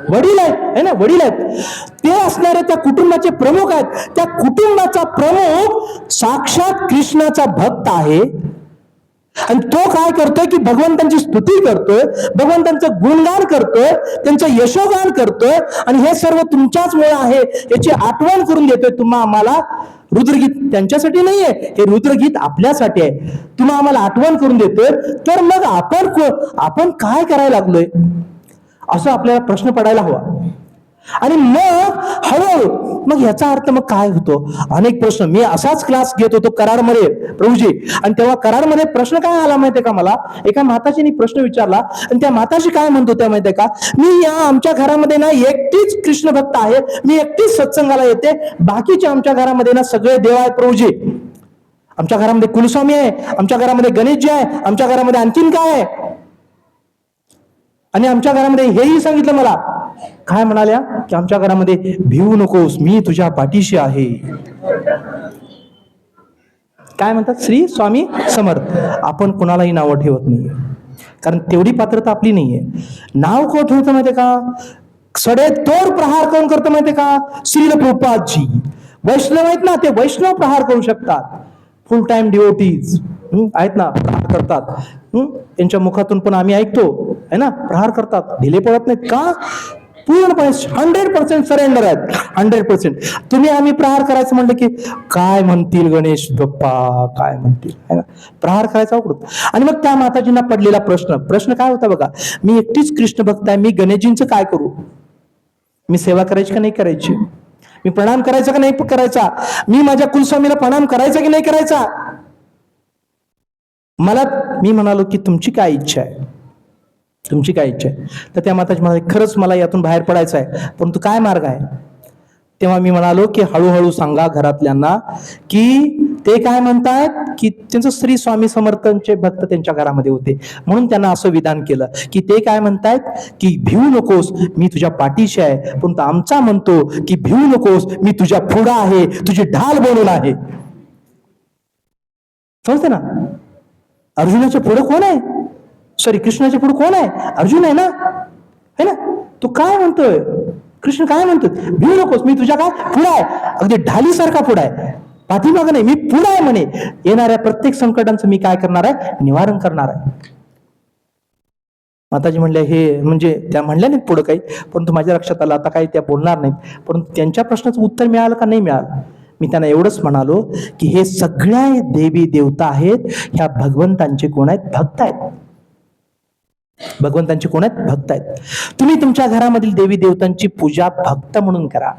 A: वडील आहेत, है ना, वडील आहेत. ते असणारे त्या कुटुंबाचे प्रमुख आहेत. त्या कुटुंबाचा प्रमुख साक्षात कृष्णाचा भक्त आहे. आणि तो काय करतोय की भगवंतांची स्तुती करतोय, भगवंतांचं गुणगान करतोय, त्यांचं यशोगान करतोय. आणि हे सर्व तुमच्याच मुळे आहे याची आठवण करून देतोय तुम्हा आम्हाला. रुद्रगीत त्यांच्यासाठी नाहीये, हे रुद्रगीत आपल्यासाठी आहे. तुम्हा आम्हाला आठवण करून देतोय. तर मग आपण काय करायला लागलोय असं आपल्याला प्रश्न पडायला हवा. आणि मग हळूहळू मग याचा अर्थ मग काय होतो? अनेक प्रश्न. मी असाच क्लास घेत होतो कराडमध्ये प्रभूजी, आणि तेव्हा कराडमध्ये प्रश्न काय आला माहितीये का मला? एका माताजीने प्रश्न विचारला आणि त्या माताजी काय म्हणत होत्या माहितीये का? मी या आमच्या घरामध्ये ना एकटीच कृष्ण भक्त आहे, मी एकटीच सत्संगाला येते, बाकीच्या आमच्या घरामध्ये ना सगळे देव आहेत प्रभूजी. आमच्या घरामध्ये कुलस्वामी आहे, आमच्या घरामध्ये गणेशजी आहे, आमच्या घरामध्ये आणखीन काय आहे, आणि आमच्या घरामध्ये हेही सांगितलं मला. काय म्हणाल्या? की आमच्या घरामध्ये भिवू नकोस, मी तुझ्या पाठीशी आहे. काय म्हणतात? श्री स्वामी समर्थ. आपण कुणालाही नावं ठेवत नाहीये, कारण तेवढी पात्रता आपली नाहीये. नाव कोण ठेवतं माहितीये का? सडेतोड प्रहार कोण करतं माहितीये का? श्रील प्रभुपादजी. वैष्णव आहेत ना, ते वैष्णव प्रहार करू शकतात. फुल टाइम डिवोटीज आहेत ना, प्रहार करतात. त्यांच्या मुखातून पण आम्ही ऐकतो, है ना, प्रहार करतात. ढिले पडत नाहीत का? पूर्णपणे 100% सरेंडर आहेत. 100%. तुम्ही आम्ही प्रहार करायचं म्हटलं की काय म्हणतील गणेश बाप्पा, काय म्हणतील, है ना. प्रहार करायचा अवघड. आणि मग त्या माताजींना पडलेला प्रश्न काय होता बघा? मी एकटीच कृष्ण भक्त आहे, मी गणेशजींचं काय करू? मी सेवा करायची का नाही करायची? मी प्रणाम करायचा का नाही करायचा? मी माझ्या कुलस्वामीला प्रणाम करायचा की नाही करायचा? मी म्हणालो की तुमची काय इच्छा आहे, तुमची काय इच्छा आहे? तर त्या माताजी म्हणाले, खरंच मला यातून बाहेर पडायचं आहे, परंतु काय मार्ग आहे? तेव्हा मी म्हणालो की हळूहळू सांगा घरातल्यांना की ते काय म्हणतायत की त्यांचं श्री स्वामी समर्थांचे भक्त त्यांच्या घरामध्ये होते, म्हणून त्यांना असं विधान केलं की ते काय म्हणतायत की भिवू नकोस, मी तुझ्या पाठीशी आहे. परंतु आमचा म्हणतो की भिवू नकोस, मी तुझ्या पुढं आहे, तुझी ढाल बनून आहे. समजते ना? अर्जुनाच्या पुढे कोण आहे? सॉरी, कृष्णाच्या पुढे कोण आहे? अर्जुन आहे ना, है ना? तो काय म्हणतोय? कृष्ण काय म्हणतोय? भिवू नकोस, मी तुझ्या काय पुढे आहे, अगदी ढालीसारखा पुढे आहे, पाठीमागं नाही, मी पुढे आहे म्हणे. येणाऱ्या प्रत्येक संकटांचं मी काय करणार आहे? निवारण करणार आहे. माताजी म्हणल्या, हे म्हणजे त्या म्हणल्या नाहीत पुढं काही, परंतु माझ्या लक्षात आलं आता काही त्या बोलणार नाहीत. परंतु त्यांच्या प्रश्नाचं उत्तर मिळालं का? नाही मिळालं. मी त्यांना एवढंच म्हणालो की हे सगळ्या देवी देवता आहेत, ह्या भगवंतांचे कोण आहेत? भक्त आहेत. भगवंतांचे कोण आहेत? भक्त आहेत. तुम्ही तुमच्या घरामधील देवी देवतांची पूजा भक्त म्हणून करा,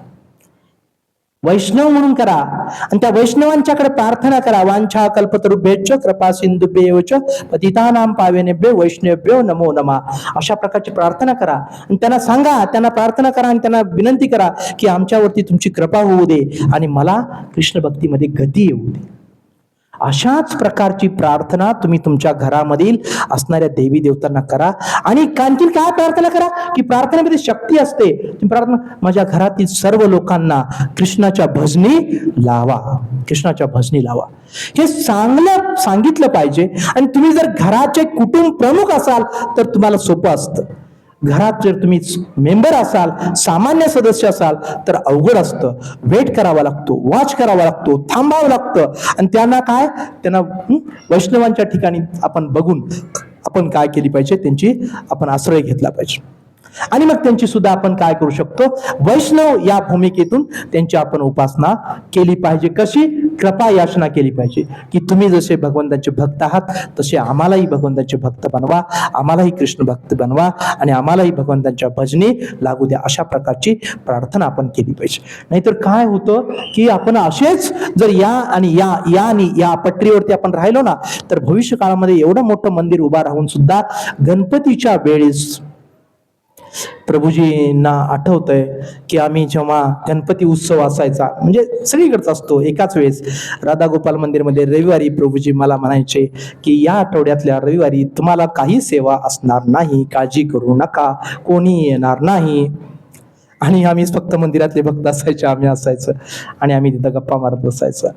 A: वैष्णव म्हणून करा, आणि त्या वैष्णवांच्याकडे प्रार्थना करा. वांछा कल्पतरुभ्यश्च कृपा सिंधुभ्येव च पतितानां पावनेभ्यो वैष्णवेभ्यो नमो नमः. अशा प्रकारची प्रार्थना करा आणि त्यांना सांगा, त्यांना प्रार्थना करा आणि त्यांना विनंती करा की आमच्यावरती तुमची कृपा होऊ दे आणि मला कृष्ण भक्तीमध्ये गती येऊ दे. अशाच प्रकारची प्रार्थना तुम्ही तुमच्या घरामधील असणाऱ्या देवी देवतांना करा. आणि आणखी काय प्रार्थना करा की प्रार्थनेमध्ये शक्ती असते. तुम्ही प्रार्थना, माझ्या घरातील सर्व लोकांना कृष्णाच्या भजनी लावा, कृष्णाच्या भजनी लावा, हे सांगितलं पाहिजे. आणि तुम्ही जर घराचे कुटुंब प्रमुख असाल तर तुम्हाला सोपं असतं. घरात जर तुम्ही मेंबर असाल, सामान्य सदस्य असाल तर अवघड असतं. वेट करावा लागतो, वॉच करावा लागतो, थांबावं लागतं. आणि त्यांना वैष्णवांच्या ठिकाणी आपण बघून आपण काय केली पाहिजे, त्यांची आपण आश्रय घेतला पाहिजे. आणि मग त्यांची सुद्धा आपण काय करू शकतो, वैष्णव या भूमिकेतून त्यांची आपण उपासना केली पाहिजे. कशी? कृपा याचना केली पाहिजे की तुम्ही जसे भगवंताचे भक्त आहात तसे आम्हालाही भगवंताचे भक्त बनवा, आम्हालाही कृष्ण भक्त बनवा आणि आम्हालाही भगवंतांच्या भजनी लागू द्या. अशा प्रकारची प्रार्थना आपण केली पाहिजे. नाहीतर काय होतं की आपण असेच जर या पटरीवरती आपण राहिलो ना, तर भविष्य काळामध्ये एवढं मोठं मंदिर उभा राहून सुद्धा गणपतीच्या वेळेस प्रभूजींना आठवतंय की आम्ही जेव्हा गणपती उत्सव असायचा, म्हणजे सगळीकडेच असतो एकाच वेळेस, राधा गोपाल मंदिरमध्ये रविवारी प्रभूजी मला म्हणायचे की या आठवड्यातल्या रविवारी तुम्हाला काही सेवा असणार नाही, काळजी करू नका, कोणी येणार नाही. आणि आम्हीच फक्त मंदिरातले भक्त असायचे, आम्ही असायचं आणि आम्ही तिथं गप्पा मारत बसायचं.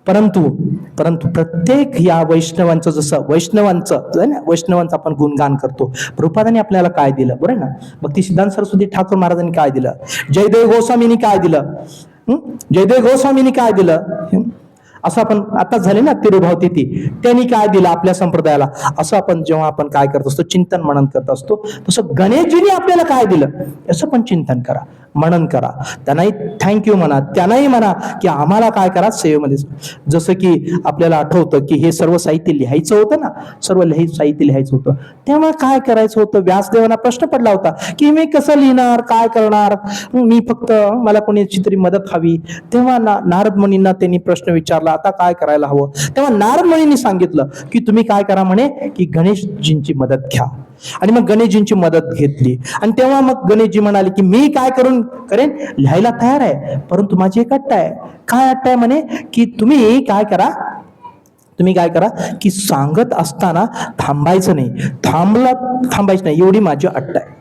A: परंतु प्रत्येक या वैष्णवांचं, जसं वैष्णवांचं आपण गुणगान करतो, प्रभुपादांनी आपल्याला काय दिलं बरं ना. भक्ती सिद्धांत सरस्वती ठाकूर महाराजांनी काय दिलं, जयदेव गोस्वामींनी काय दिलं, जयदेव गोस्वामींनी काय दिलं, असं आपण आताच झाले ना तिरुभाव तिथी, त्यांनी काय दिलं आपल्या संप्रदायाला, असं आपण जेव्हा आपण काय करत असतो, चिंतन मनन करत असतो, तसं गणेशजींनी आपल्याला काय दिलं असं पण चिंतन करा, मनन करा. त्यांनाही थँक्यू म्हणा, त्यांनाही म्हणा की आम्हाला काय करा सेवेमध्ये. जसं की आपल्याला आठवतं की हे सर्व साहित्य लिहायचं होतं ना, साहित्य लिहायचं होतं, तेव्हा काय करायचं होतं, व्यासदेवांना प्रश्न पडला होता की मी कसं लिहिणार, काय करणार, मी फक्त मला कोणाची तरी मदत हवी. तेव्हा नारद मुनींना त्यांनी प्रश्न विचारला, आता काय करायला हवं. तेव्हा नारद मुनींनी सांगितलं की तुम्ही काय करा म्हणे की गणेशजींची मदत घ्या. आणि मग गणेशजींची मदत घेतली आणि तेव्हा मग गणेशजी म्हणाले की मी काय करेन, लिहायला तयार आहे, परंतु माझी एक अट्ट आहे. काय अट्ट आहे म्हणे की तुम्ही काय करा की सांगत असताना थांबायचं नाही, एवढी माझी अट्ट आहे.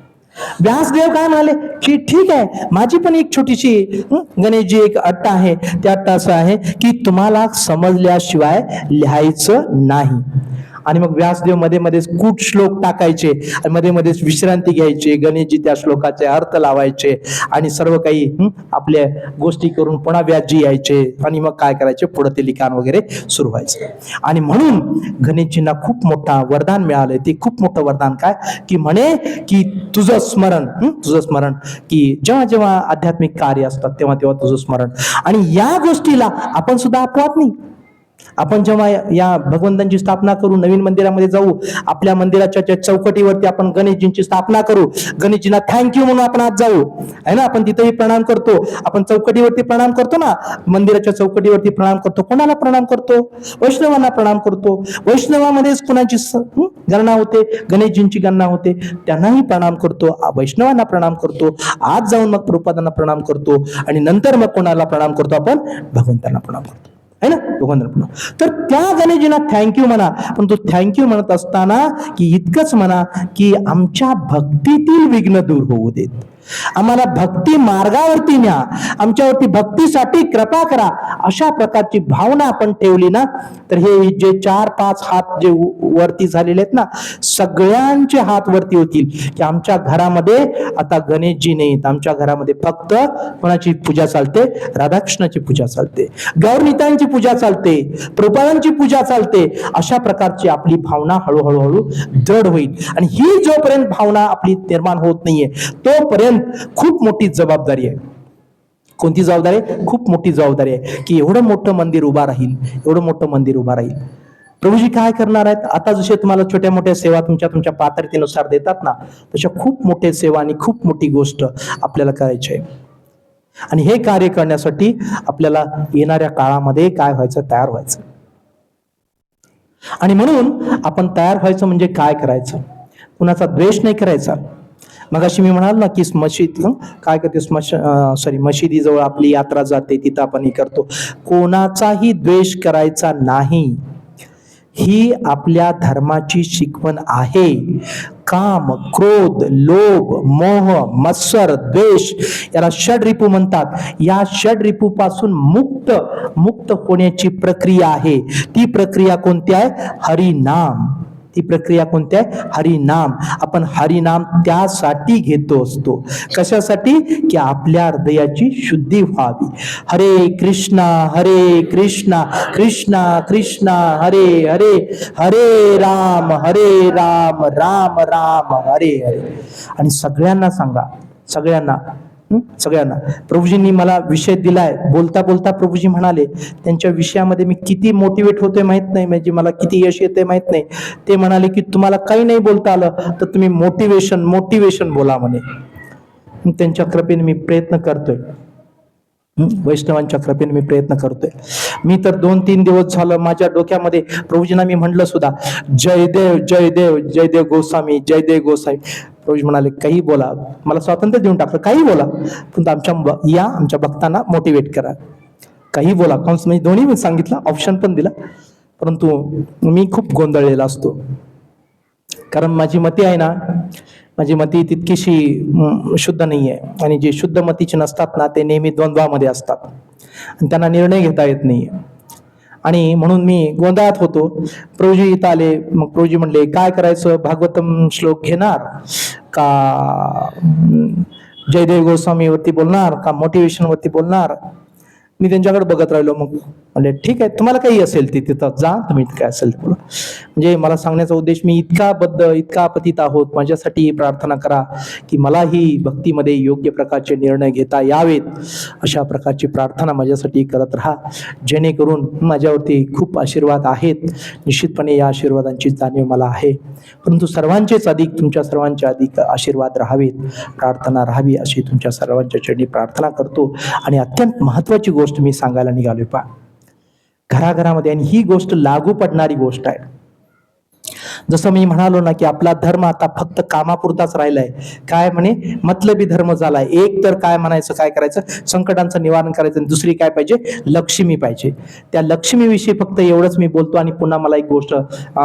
A: व्यासदेव काय म्हणाले की ठीक आहे, माझी पण एक छोटीशी गणेशजी एक अट्ट आहे. त्या अट्ट असं आहे की तुम्हाला समजल्याशिवाय लिहायचं नाही. आणि मग व्यासदेव मध्ये मध्येच कूट श्लोक टाकायचे आणि मध्ये मध्येच विश्रांती घ्यायचे, गणेशजी त्या श्लोकाचे अर्थ लावायचे आणि सर्व काही आपल्या गोष्टी करून पुन्हा व्यासजी यायचे आणि मग काय करायचे, पुढे ते लिखाण वगैरे सुरू व्हायचं. आणि म्हणून गणेशजींना खूप मोठा वरदान मिळालंय. ते खूप मोठं वरदान काय की म्हणे की तुझं स्मरण की जेव्हा जेव्हा आध्यात्मिक कार्य असतात तेव्हा तुझं स्मरण. आणि या गोष्टीला आपण सुद्धा अपवाद नाही. आपण जेव्हा या भगवंतांची स्थापना करू, नवीन मंदिरामध्ये जाऊ, आपल्या मंदिराच्या चौकटीवरती आपण गणेशजींची स्थापना करू, गणेशजींना थँक्यू म्हणून आपण आज जाऊ, आहे ना. आपण तिथेही प्रणाम करतो, आपण चौकटीवरती प्रणाम करतो ना, मंदिराच्या चौकटीवरती प्रणाम करतो. कोणाला प्रणाम करतो? वैष्णवांना प्रणाम करतो. वैष्णवामध्येच कुणाची गणना होते? गणेशजींची गणना होते, त्यांनाही प्रणाम करतो. वैष्णवांना प्रणाम करतो. आज जाऊन मग प्रभुपादांना प्रणाम करतो आणि नंतर मग कोणाला प्रणाम करतो? आपण भगवंतांना प्रणाम करतो, है ना, भगवंतांना. तर त्या गणेशजींना थँक्यू म्हणा, पण तो थँक्यू म्हणत असताना की इतकंच म्हणा की आमच्या भक्तीतील विघ्न दूर होऊ देत, आम्हाला भक्ती मार्गावरती न्या, आमच्यावरती भक्तीसाठी कृपा करा, अशा प्रकारची भावना आपण ठेवली ना, तर हे जे 4-5 हात जे वरती झालेले आहेत ना, सगळ्यांचे हात वरती होतील की आमच्या घरामध्ये आता गणेशजी नाहीत, आमच्या घरामध्ये फक्त कोणाची पूजा चालते? राधाकृष्णाची पूजा चालते, गौरनितांची पूजा चालते, प्रभुपादांची पूजा चालते. अशा प्रकारची आपली भावना हळूहळू दृढ होईल. आणि ही जोपर्यंत भावना आपली निर्माण होत नाहीये, तोपर्यंत खूप मोठी जबाबदारी आहे. कोणती जबाबदारी आहे? खूप मोठी जबाबदारी आहे की एवढं मोठं मंदिर उभा राहील, एवढं मोठं मंदिर उभा राहील. प्रभूजी काय करणार आहेत? आता जसे तुम्हाला छोट्या मोठ्या सेवा तुमच्या पात्रतेनुसार देतात ना, तशा खूप मोठ्या सेवा आणि खूप मोठी गोष्ट आपल्याला करायची आहे. आणि हे कार्य करण्यासाठी आपल्याला येणाऱ्या काळामध्ये काय व्हायचं? तयार व्हायचं. आणि म्हणून आपण तयार व्हायचं म्हणजे काय करायचं? कुणाचा द्वेष नाही करायचा. मगाशी मी म्हणाल ना की मशीद काय करते, मशिदीजवळ आपली यात्रा जाते, तिथं आपण हे करतो. कोणाचाही द्वेष करायचा नाही, ही आपल्या धर्माची शिकवण आहे. काम, क्रोध, लोभ, मोह, मत्सर, द्वेष याला षड्रिपू म्हणतात. या षड्रिपूपासून मुक्त होण्याची प्रक्रिया आहे. ती प्रक्रिया कोणती आहे? हरिनाम. ती प्रक्रिया कोणती आहे? हरिनाम. आपण हरिनाम त्यासाठी घेतो असतो. कशासाठी? की आपल्या हृदयाची शुद्धी व्हावी. हरे कृष्णा कृष्णा कृष्णा हरे हरे, हरे राम राम राम हरे हरे. आणि सगळ्यांना सांगा, सगळ्यांना प्रभूजींनी मला विषय दिलाय. बोलता बोलता प्रभूजी म्हणाले, त्यांच्या विषयामध्ये मी किती मोटिवेट होते माहित नाही, म्हणजे मला किती यश येते माहित नाही. ते म्हणाले की तुम्हाला काही नाही बोलता आलं तर तुम्ही मोटिवेशन बोला म्हणे. त्यांच्या कृपेने मी प्रयत्न करतोय, वैष्णवांच्या कृपेने मी प्रयत्न करतोय. मी तर 2-3 दिवस झालं माझ्या डोक्यामध्ये प्रभूजींना मी म्हटलं सुद्धा, जयदेव गोस्वामी, जयदेव गोस्वामी. प्रभूजी म्हणाले काही बोला, मला स्वातंत्र्य देऊन टाकलं, काही बोला, पण आमच्या भक्तांना मोटिवेट करा, काही बोला. म्हणजे दोन्ही मी सांगितलं, ऑप्शन पण दिला. परंतु मी खूप गोंधळलेला असतो, कारण माझी मती आहे ना, माझी मती तितकीशी शुद्ध नाही आहे. आणि जे शुद्ध मतीचे नसतात ना, ते नेहमी द्वंद्वामध्ये असतात आणि त्यांना निर्णय घेता येत नाही. आणि म्हणून मी गोंधळात होतो. प्रभूजी इथं आले. मग प्रभूजी म्हणले काय करायचं? भागवतम श्लोक घेणार का जयदेव गोस्वामी वरती बोलणार का मोटिवेशन वरती बोलणार? मी त्यांच्याकडे बघत राहिलो. मग म्हणजे ठीक आहे, तुम्हाला काही असेल ते तिथं जा, तुम्ही काय असेल ते बोला. म्हणजे मला सांगण्याचा उद्देश, मी इतका पतित आहोत, माझ्यासाठी प्रार्थना करा की मलाही भक्तीमध्ये योग्य प्रकारचे निर्णय घेता यावेत. अशा प्रकारची प्रार्थना माझ्यासाठी करत राहा, जेणेकरून माझ्यावरती खूप आशीर्वाद आहेत. निश्चितपणे या आशीर्वादांची जाणीव मला आहे. परंतु सर्वांचेच अधिक, तुमच्या सर्वांच्या अधिक आशीर्वाद राहावेत, प्रार्थना राहावी, अशी तुमच्या सर्वांच्या चरणी प्रार्थना करतो. आणि अत्यंत महत्वाची गोष्ट मी सांगायला निघालोय पहा, घराघरामध्ये, आणि ही गोष्ट लागू पडणारी गोष्ट आहे. जसं मी म्हणालो ना की आपला धर्म आता फक्त कामापुरताच राहिलाय. काय म्हणे? मतलबी धर्म झालाय. एक तर काय म्हणायचं, काय करायचं? संकटांचं निवारण करायचं. दुसरी काय पाहिजे? लक्ष्मी पाहिजे. त्या लक्ष्मीविषयी फक्त एवढंच मी बोलतो. आणि पुन्हा मला एक गोष्ट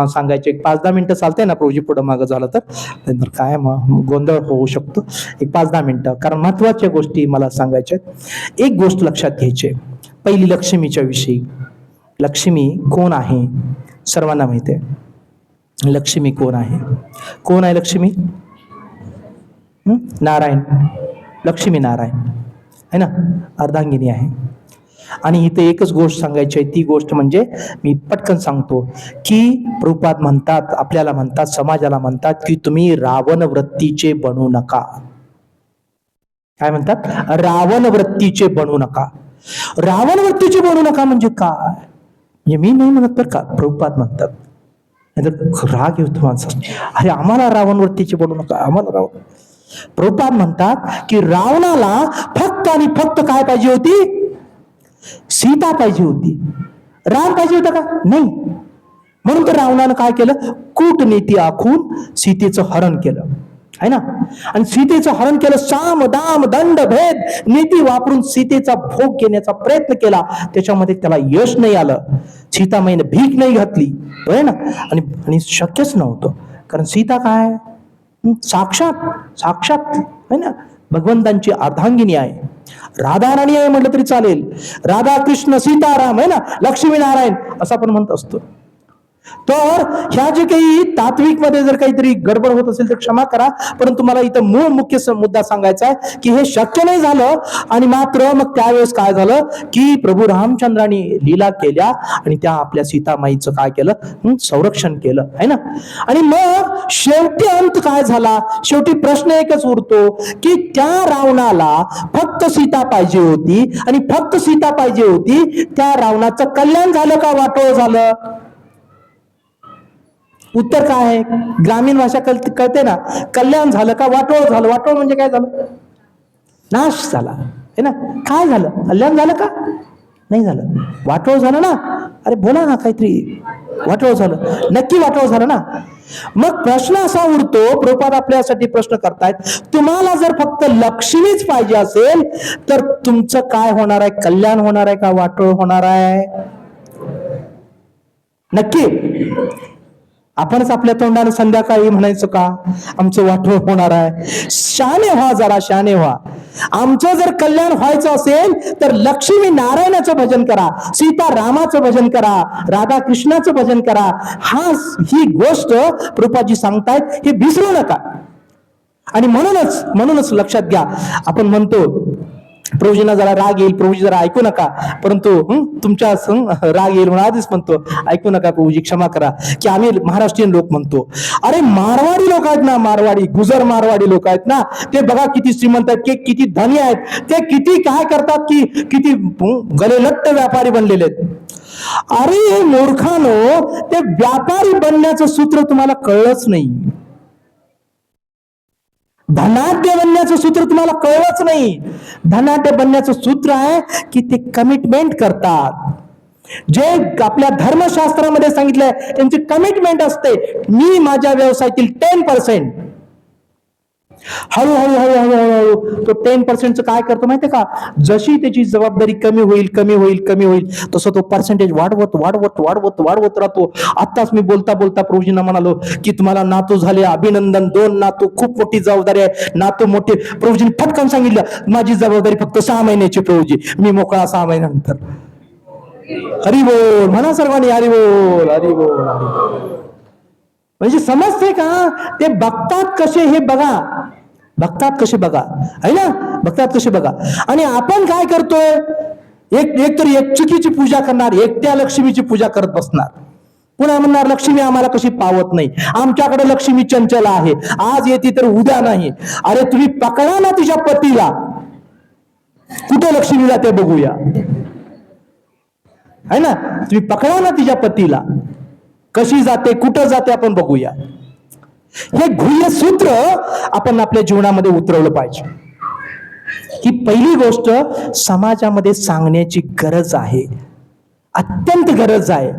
A: सांगायची, एक 5-10 मिनिटं चालतंय ना प्रभूजी पुढं मागं झालं तर काय गोंधळ होऊ शकतो. एक 5-10 मिनिटं, कारण महत्वाच्या गोष्टी मला सांगायच्या आहेत. एक गोष्ट लक्षात घ्यायची, पहिली लक्ष्मीच्या विषयी. लक्ष्मी कोण आहे? सर्वांना माहिती आहे लक्ष्मी कोण आहे. कोण आहे लक्ष्मी? नारायण. लक्ष्मी नारायण आहे ना, अर्धांगिनी आहे. आणि इथे एकच गोष्ट सांगायची आहे, ती गोष्ट म्हणजे मी पटकन सांगतो की प्रभुपाद म्हणतात, आपल्याला म्हणतात, समाजाला म्हणतात की तुम्ही रावण वृत्तीचे बनू नका. काय म्हणतात? रावण वृत्तीचे बनू नका. रावण वृत्तीचे बनू नका म्हणजे काय? म्हणजे मी नाही म्हणत बरं का, प्रभुपाद म्हणतात. नाहीतर राग येतो माणसाला, अरे आम्हाला रावणवरतीची बोलू नका, आम्हाला रावण. प्रभुपाद म्हणतात की रावणाला फक्त आणि फक्त काय पाहिजे होती? सीता पाहिजे होती. राम पाहिजे होता का? नाही. म्हणून तर रावणानं काय केलं? कूटनीती आखून सीतेचं हरण केलं, है ना. आणि सीतेचं हरण केलं, साम दाम दंड भेद नीती वापरून सीतेचा भोग घेण्याचा प्रयत्न केला. त्याच्यामध्ये त्याला यश नाही आलं. सीतामाईने भीक नाही घातली, बरं ना. आणि शक्यच नव्हतं, कारण सीता काय साक्षात साक्षात है ना भगवंतांची अर्धांगिनी आहे. राधा राणी आहे म्हटलं तरी चालेल. राधा कृष्ण सीताराम आहे ना, लक्ष्मी नारायण असं आपण म्हणत असतो. तर ह्या जे काही तात्विक मध्ये जर काहीतरी गडबड होत असेल तर क्षमा करा, परंतु मला इथं मूळ मुख्य मुद्दा सांगायचा आहे की हे शक्य नाही झालं. आणि मात्र मग त्यावेळेस काय झालं की प्रभू रामचंद्रांनी लीला केल्या आणि त्या आपल्या सीतामाईचं काय केलं? संरक्षण केलं, है ना. आणि मग शेवटी अंत काय झाला? शेवटी प्रश्न एकच उरतो की त्या रावणाला फक्त सीता पाहिजे होती, आणि फक्त सीता पाहिजे होती, त्या रावणाचं कल्याण झालं का वाटोळ झालं? उत्तर काय आहे? ग्रामीण भाषा कळते ना. कल्याण झालं का वाटोळ झालं? वाटोळ म्हणजे काय झालं? नाश झाला, है ना. काय झालं? कल्याण झालं का? नाही झालं, वाटोळ झालं ना. अरे बोला ना काहीतरी. वाटोळ झालं, नक्की वाटोळ झालं ना. मग प्रश्न असा उरतो, प्रभुपाद आपल्यासाठी प्रश्न करतायत, तुम्हाला जर फक्त लक्ष्मीच पाहिजे असेल तर तुमचं काय होणार आहे? कल्याण होणार आहे का वाटोळ होणार आहे? नक्की आपणच आपल्या तोंडाने संध्याकाळी म्हणायचं का आमचं वाटोळ होणार आहे? शहाणे व्हा, जरा शहाणे व्हा. आमचं जर कल्याण व्हायचं असेल तर लक्ष्मी नारायणाचं भजन करा, सीता रामाचं भजन करा, राधा कृष्णाचं भजन करा. ही गोष्ट प्रभुपादजी सांगतायत, हे विसरू नका. आणि म्हणूनच लक्षात घ्या, आपण म्हणतो प्रभूजींना जरा राग येईल, प्रभूजी जरा ऐकू नका, परंतु तुमच्या राग येईल म्हणून आधीच म्हणतो ऐकू नका प्रभूजी, क्षमा करा. की आम्ही महाराष्ट्रीयन लोक म्हणतो, अरे मारवाडी लोक आहेत ना, मारवाडी गुजर मारवाडी लोक आहेत ना, ते बघा किती श्रीमंत आहेत, किती धनी आहेत, ते किती काय करतात, की किती गलेलट्ट व्यापारी बनलेले आहेत. अरे मूर्खानो, ते व्यापारी बनण्याचं सूत्र तुम्हाला कळलंच नाही. धनाढ्य बनण्याचं सूत्र तुम्हाला कळलंच नाही. धनाढ्य बनण्याचं सूत्र आहे की ते कमिटमेंट करतात. जे आपल्या धर्मशास्त्रामध्ये सांगितलंय त्यांची कमिटमेंट असते. मी माझ्या व्यवसायातील 10% हळूहळू तो 10% काय करतो माहितीये का? जशी त्याची जबाबदारी कमी होईल तसं तो पर्सेंटेज वाढवत राहतो. आताच मी बोलता प्रभूजींना म्हणालो की तुम्हाला नातू झाले, अभिनंदन. 2 नातू, खूप मोठी जबाबदारी आहे. नातू मोठे. प्रभूजींनी फटकन सांगितलं माझी जबाबदारी फक्त 6 महिन्याची. प्रभूजी मी मोकळा 6 महिन्यानंतर. हरी बोल म्हणा सर्वांनी, हरी बोल हरी बोल. म्हणजे समजते का? ते बघतात कसे हे बघा, है ना, बघतात कसे बघा. आणि आपण काय करतोय? एक चुकीची पूजा करणार, एकट्या लक्ष्मीची पूजा करत बसणार. पुन्हा म्हणणार लक्ष्मी आम्हाला कशी पावत नाही, आमच्याकडे लक्ष्मी चंचल आहे, आज येते तर उद्या नाही. अरे तुम्ही पकडा ना तिच्या पतीला, कुठे लक्ष्मी जाते बघूया, है ना. तुम्ही पकडा ना तिच्या पतीला, कशी जाते, कुठं जाते आपण बघूया. हे गुह्य सूत्र आपण आपल्या जीवनामध्ये उतरवलं पाहिजे. ही पहिली गोष्ट समाजामध्ये सांगण्याची गरज आहे, अत्यंत गरज आहे.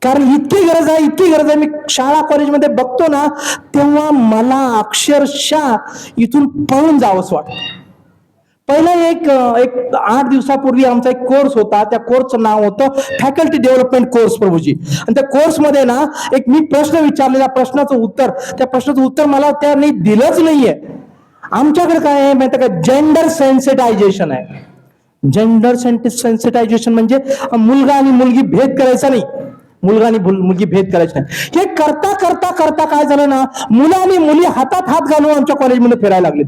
A: कारण इतकी गरज आहे, मी शाळा कॉलेजमध्ये बघतो ना तेव्हा मला अक्षरशः इथून पळून जावंच वाटतं. पहिला एक 8 दिवसापूर्वी आमचा एक कोर्स होता. त्या कोर्सचं नाव होतं फॅकल्टी डेव्हलपमेंट कोर्स प्रभूजी. आणि त्या कोर्समध्ये ना एक मी प्रश्न विचारलेला, त्या प्रश्नाचं उत्तर मला त्यांनी दिलंच नाहीये. आमच्याकडे काय आहे माहिती का? जेंडर सेन्सिटायझेशन आहे. जेंडर सेन्सिटायझेशन म्हणजे मुलगा आणि मुलगी भेद करायचा नाही, मुलगा आणि मुलगी भेद करायची नाही. हे करता काय झालं ना, मुलं आणि मुली हातात हात घालून आमच्या कॉलेजमध्ये फिरायला लागलेत.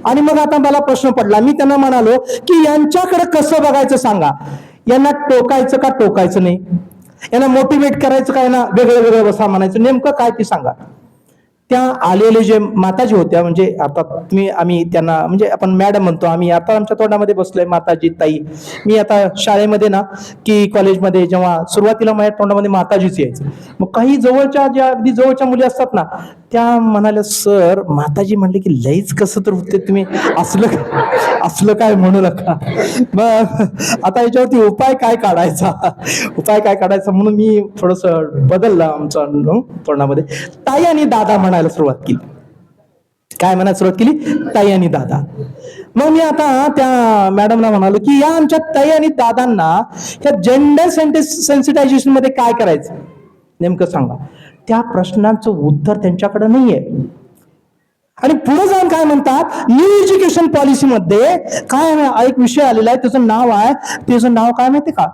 A: आणि मग आता मला प्रश्न पडला, मी त्यांना म्हणालो की यांच्याकडे कसं बघायचं सांगा. यांना टोकायचं का टोकायचं नाही, यांना मोटिवेट करायचं का, यांना वेगळं बसा म्हणायचं, नेमकं काय ते सांगा. त्या आलेले जे माताजी होत्या, म्हणजे आता आम्ही त्यांना म्हणजे आपण मॅडम म्हणतो, आम्ही आता आमच्या तोंडामध्ये बसलोय माताजी ताई. मी आता शाळेमध्ये ना की कॉलेजमध्ये जेव्हा सुरुवातीला माझ्या तोंडामध्ये माताजीच यायचं. मग काही जवळच्या ज्या अगदी जवळच्या मुली असतात ना, त्या म्हणाल्या, सर माताजी म्हणले की लईच कसं तर होते, तुम्ही असलं काय म्हणू नका. मग आता याच्यावरती उपाय काय काढायचा, म्हणून मी थोडस बदललं आमचं तोंडामध्ये. ताई आणि दादा म्हणायला सुरुवात केली. काय म्हणायला सुरुवात केली? ताई आणि दादा. मग मी आता त्या मॅडमला म्हणालो की या आमच्या ताई आणि दादांना या जेंडर सेन्सिटायझेशन मध्ये काय करायचं नेमकं सांगा. त्या प्रश्नांचं उत्तर त्यांच्याकडे नाहीये. आणि पुढे जाऊन काय म्हणतात, न्यू एज्युकेशन पॉलिसीमध्ये काय एक विषय आलेला आहे, त्याचं नाव काय माहिती का?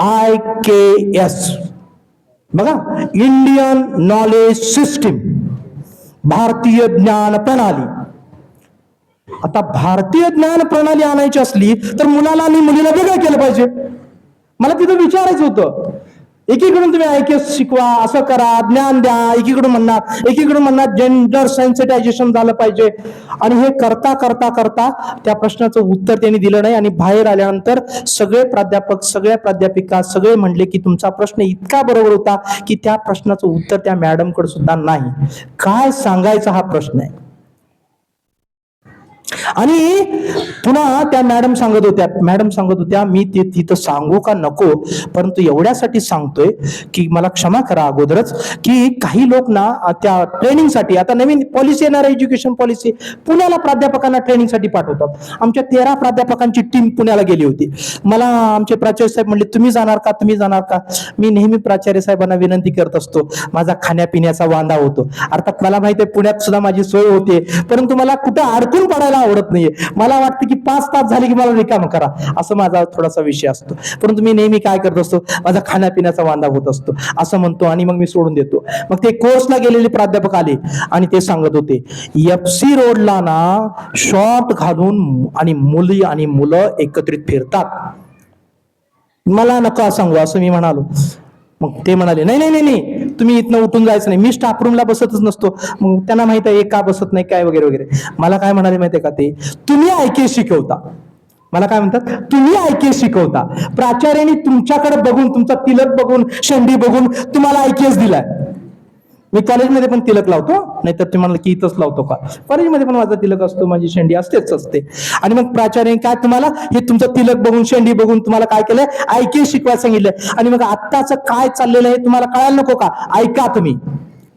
A: IKS. बघा, इंडियन नॉलेज सिस्टीम, भारतीय ज्ञान प्रणाली. आता भारतीय ज्ञान प्रणाली आणायची असली तर मुलाला आणि मुलीला वेगळं केलं पाहिजे. मला तिथं विचारायचं होतं. एकीकडून तुम्ही IKS शिकवा, असं करा, ज्ञान द्या, एकीकडून म्हणणार जेंडर सेन्सिटायझेशन झालं पाहिजे. आणि हे करता करता करता त्या प्रश्नाचं उत्तर त्यांनी दिलं नाही. आणि बाहेर आल्यानंतर सगळे प्राध्यापक, सगळ्या प्राध्यापिका सगळे म्हणले की तुमचा प्रश्न इतका बरोबर होता की त्या प्रश्नाचं उत्तर त्या मॅडमकडे सुद्धा नाही. काय सांगायचा हा प्रश्न आहे. आणि पुन्हा त्या मॅडम सांगत होत्या, मी ते तिथं सांगू का नको, परंतु एवढ्यासाठी सांगतोय की मला क्षमा करा अगोदरच, की काही लोक ना त्या ट्रेनिंगसाठी, आता नवीन पॉलिसी येणार आहे, एज्युकेशन पॉलिसी, पुण्याला प्राध्यापकांना ट्रेनिंगसाठी पाठवतात. आमच्या 13 प्राध्यापकांची टीम पुण्याला गेली होती. मला आमचे प्राचार्य साहेब म्हणले, तुम्ही जाणार का? मी नेहमी प्राचार्य साहेबांना विनंती करत असतो, माझा खाण्यापिण्याचा वांदा होतो. अर्थात मला माहिती आहे पुण्यात सुद्धा माझी सोय होते, परंतु मला कुठं अडकून पडायला आवडत नाहीये. मला वाटतं की 5 तास झाले की मला रिकाम करा, असं माझा थोडासा विषय असतो. परंतु मी नेहमी काय करत असतो, माझा खाण्यापिण्याचा वांदा होत असतो असं म्हणतो आणि मग मी सोडून देतो. मग ते कोर्सला गेलेले प्राध्यापक आले आणि ते सांगत होते, FC रोडला ना शॉर्ट घालून आणि मुली आणि मुलं एकत्रित फिरतात. मला नका सांगू असं मी म्हणालो. मग ते म्हणाले, नाही तुम्ही इथनं उठून जायचं नाही, मी स्टाफ रूमला बसतच नसतो. मग त्यांना माहित आहे का बसत नाही काय वगैरे वगैरे. मला काय म्हणाले माहितीये का, ते तुम्ही IKS शिकवता. मला काय म्हणतात, तुम्ही IKS शिकवता. प्राचार्यांनी तुमच्याकडे बघून, तुमचा तिलक बघून, शेंडी बघून तुम्हाला IKS दिलाय. मी कॉलेजमध्ये पण तिलक लावतो, नाहीतर ते म्हणाल की इथंच लावतो का, कॉलेजमध्ये पण माझा तिलक असतो, माझी शेंडी असते. आणि मग प्राचार्याने काय तुम्हाला हे तुमचं तिलक बघून, शेंडी बघून तुम्हाला काय केलंय, IKS शिकवायला सांगितलंय. आणि मग आत्ताच काय चाललेलं आहे तुम्हाला कळायला नको का? ऐका तुम्ही.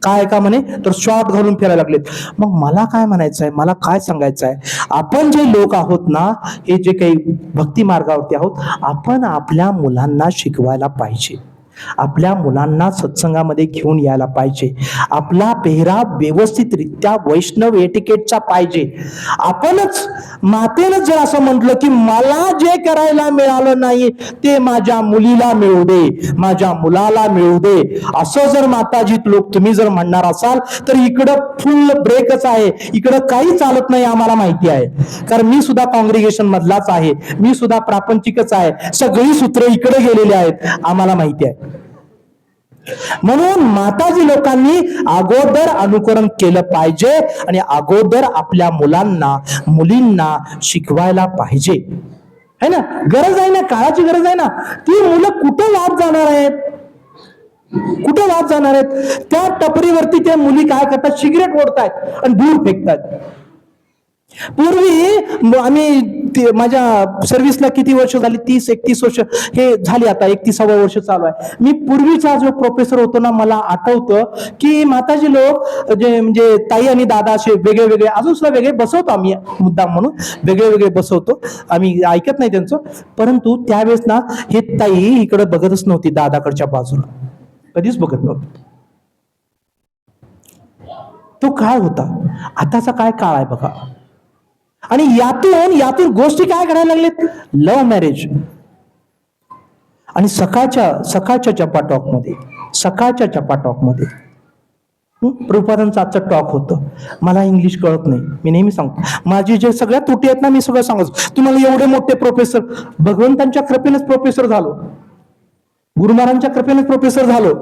A: काय का म्हणे, तर शॉर्ट घालून फिरायला लागलेत. मग मला काय म्हणायचं आहे, मला काय सांगायचं आहे, आपण जे लोक आहोत ना, हे जे काही भक्ती मार्गावरती आहोत, आपण आपल्या मुलांना शिकवायला पाहिजे. आपल्या मुलांना सत्संगामध्ये घेऊन यायला पाहिजे. आपला पेहराव व्यवस्थितरित्या वैष्णव एटिकेटचा पाहिजे. आपणच मातेनं जर असं म्हटलं की मला जे करायला मिळालं नाही ते माझ्या मुलीला मिळू दे, माझ्या मुलाला मिळू दे, असं जर माताजीत लोक तुम्ही जर म्हणणार असाल तर इकडं फुल ब्रेकच आहे. इकडं काही चालत नाही, आम्हाला माहिती आहे. कारण मी सुद्धा कॉंग्रिगेशन मधलाच आहे, मी सुद्धा प्रापंचिकच आहे. सगळी सूत्र इकडे गेलेली आहेत, आम्हाला माहिती आहे. म्हणून माताजी लोकांनी अगोदर अनुकरण केलं पाहिजे आणि अगोदर आपल्या मुलांना मुलींना शिकवायला पाहिजे. है ना, गरज आहे ना, काळाची गरज आहे ना. ती मुलं कुठे वाद जाणार आहेत, त्या टपरीवरती त्या मुली काय करतात, सिगरेट ओढतायत आणि धूर फेकतात. पूर्वी आम्ही माझ्या सर्व्हिसला किती वर्ष झाली, 30-31 वर्ष हे झाली, आता 31वा वर्ष चालू आहे. मी पूर्वीचा जो प्रोफेसर होतो ना, मला आठवतं की माताजी लोक जे म्हणजे ताई आणि दादा असे वेगळे वेगळे, अजून सुद्धा वेगळे बसवतो आम्ही, मुद्दाम म्हणून वेगळे बसवतो आम्ही, ऐकत नाही त्यांचं. परंतु त्यावेळेस ना हे ताई इकडे बघतच नव्हती, दादाकडच्या बाजूला कधीच बघत नव्हती. तो काळ होता, आताचा काय काळ आहे बघा. आणि यातून गोष्टी काय करायला लागलेत, लव्ह मॅरेज. आणि सकाळच्या चपा टॉक मध्ये प्रभुपादांचं आजचं टॉक होतं. मला इंग्लिश कळत नाही, मी नेहमी सांगतो माझी जे सगळ्या त्रुटी आहेत ना, मी सगळं सांगतो. तुम्हाला एवढे मोठे प्रोफेसर, भगवंतांच्या कृपेनेच प्रोफेसर झालो, गुरुमारांच्या कृपेनेच प्रोफेसर झालो.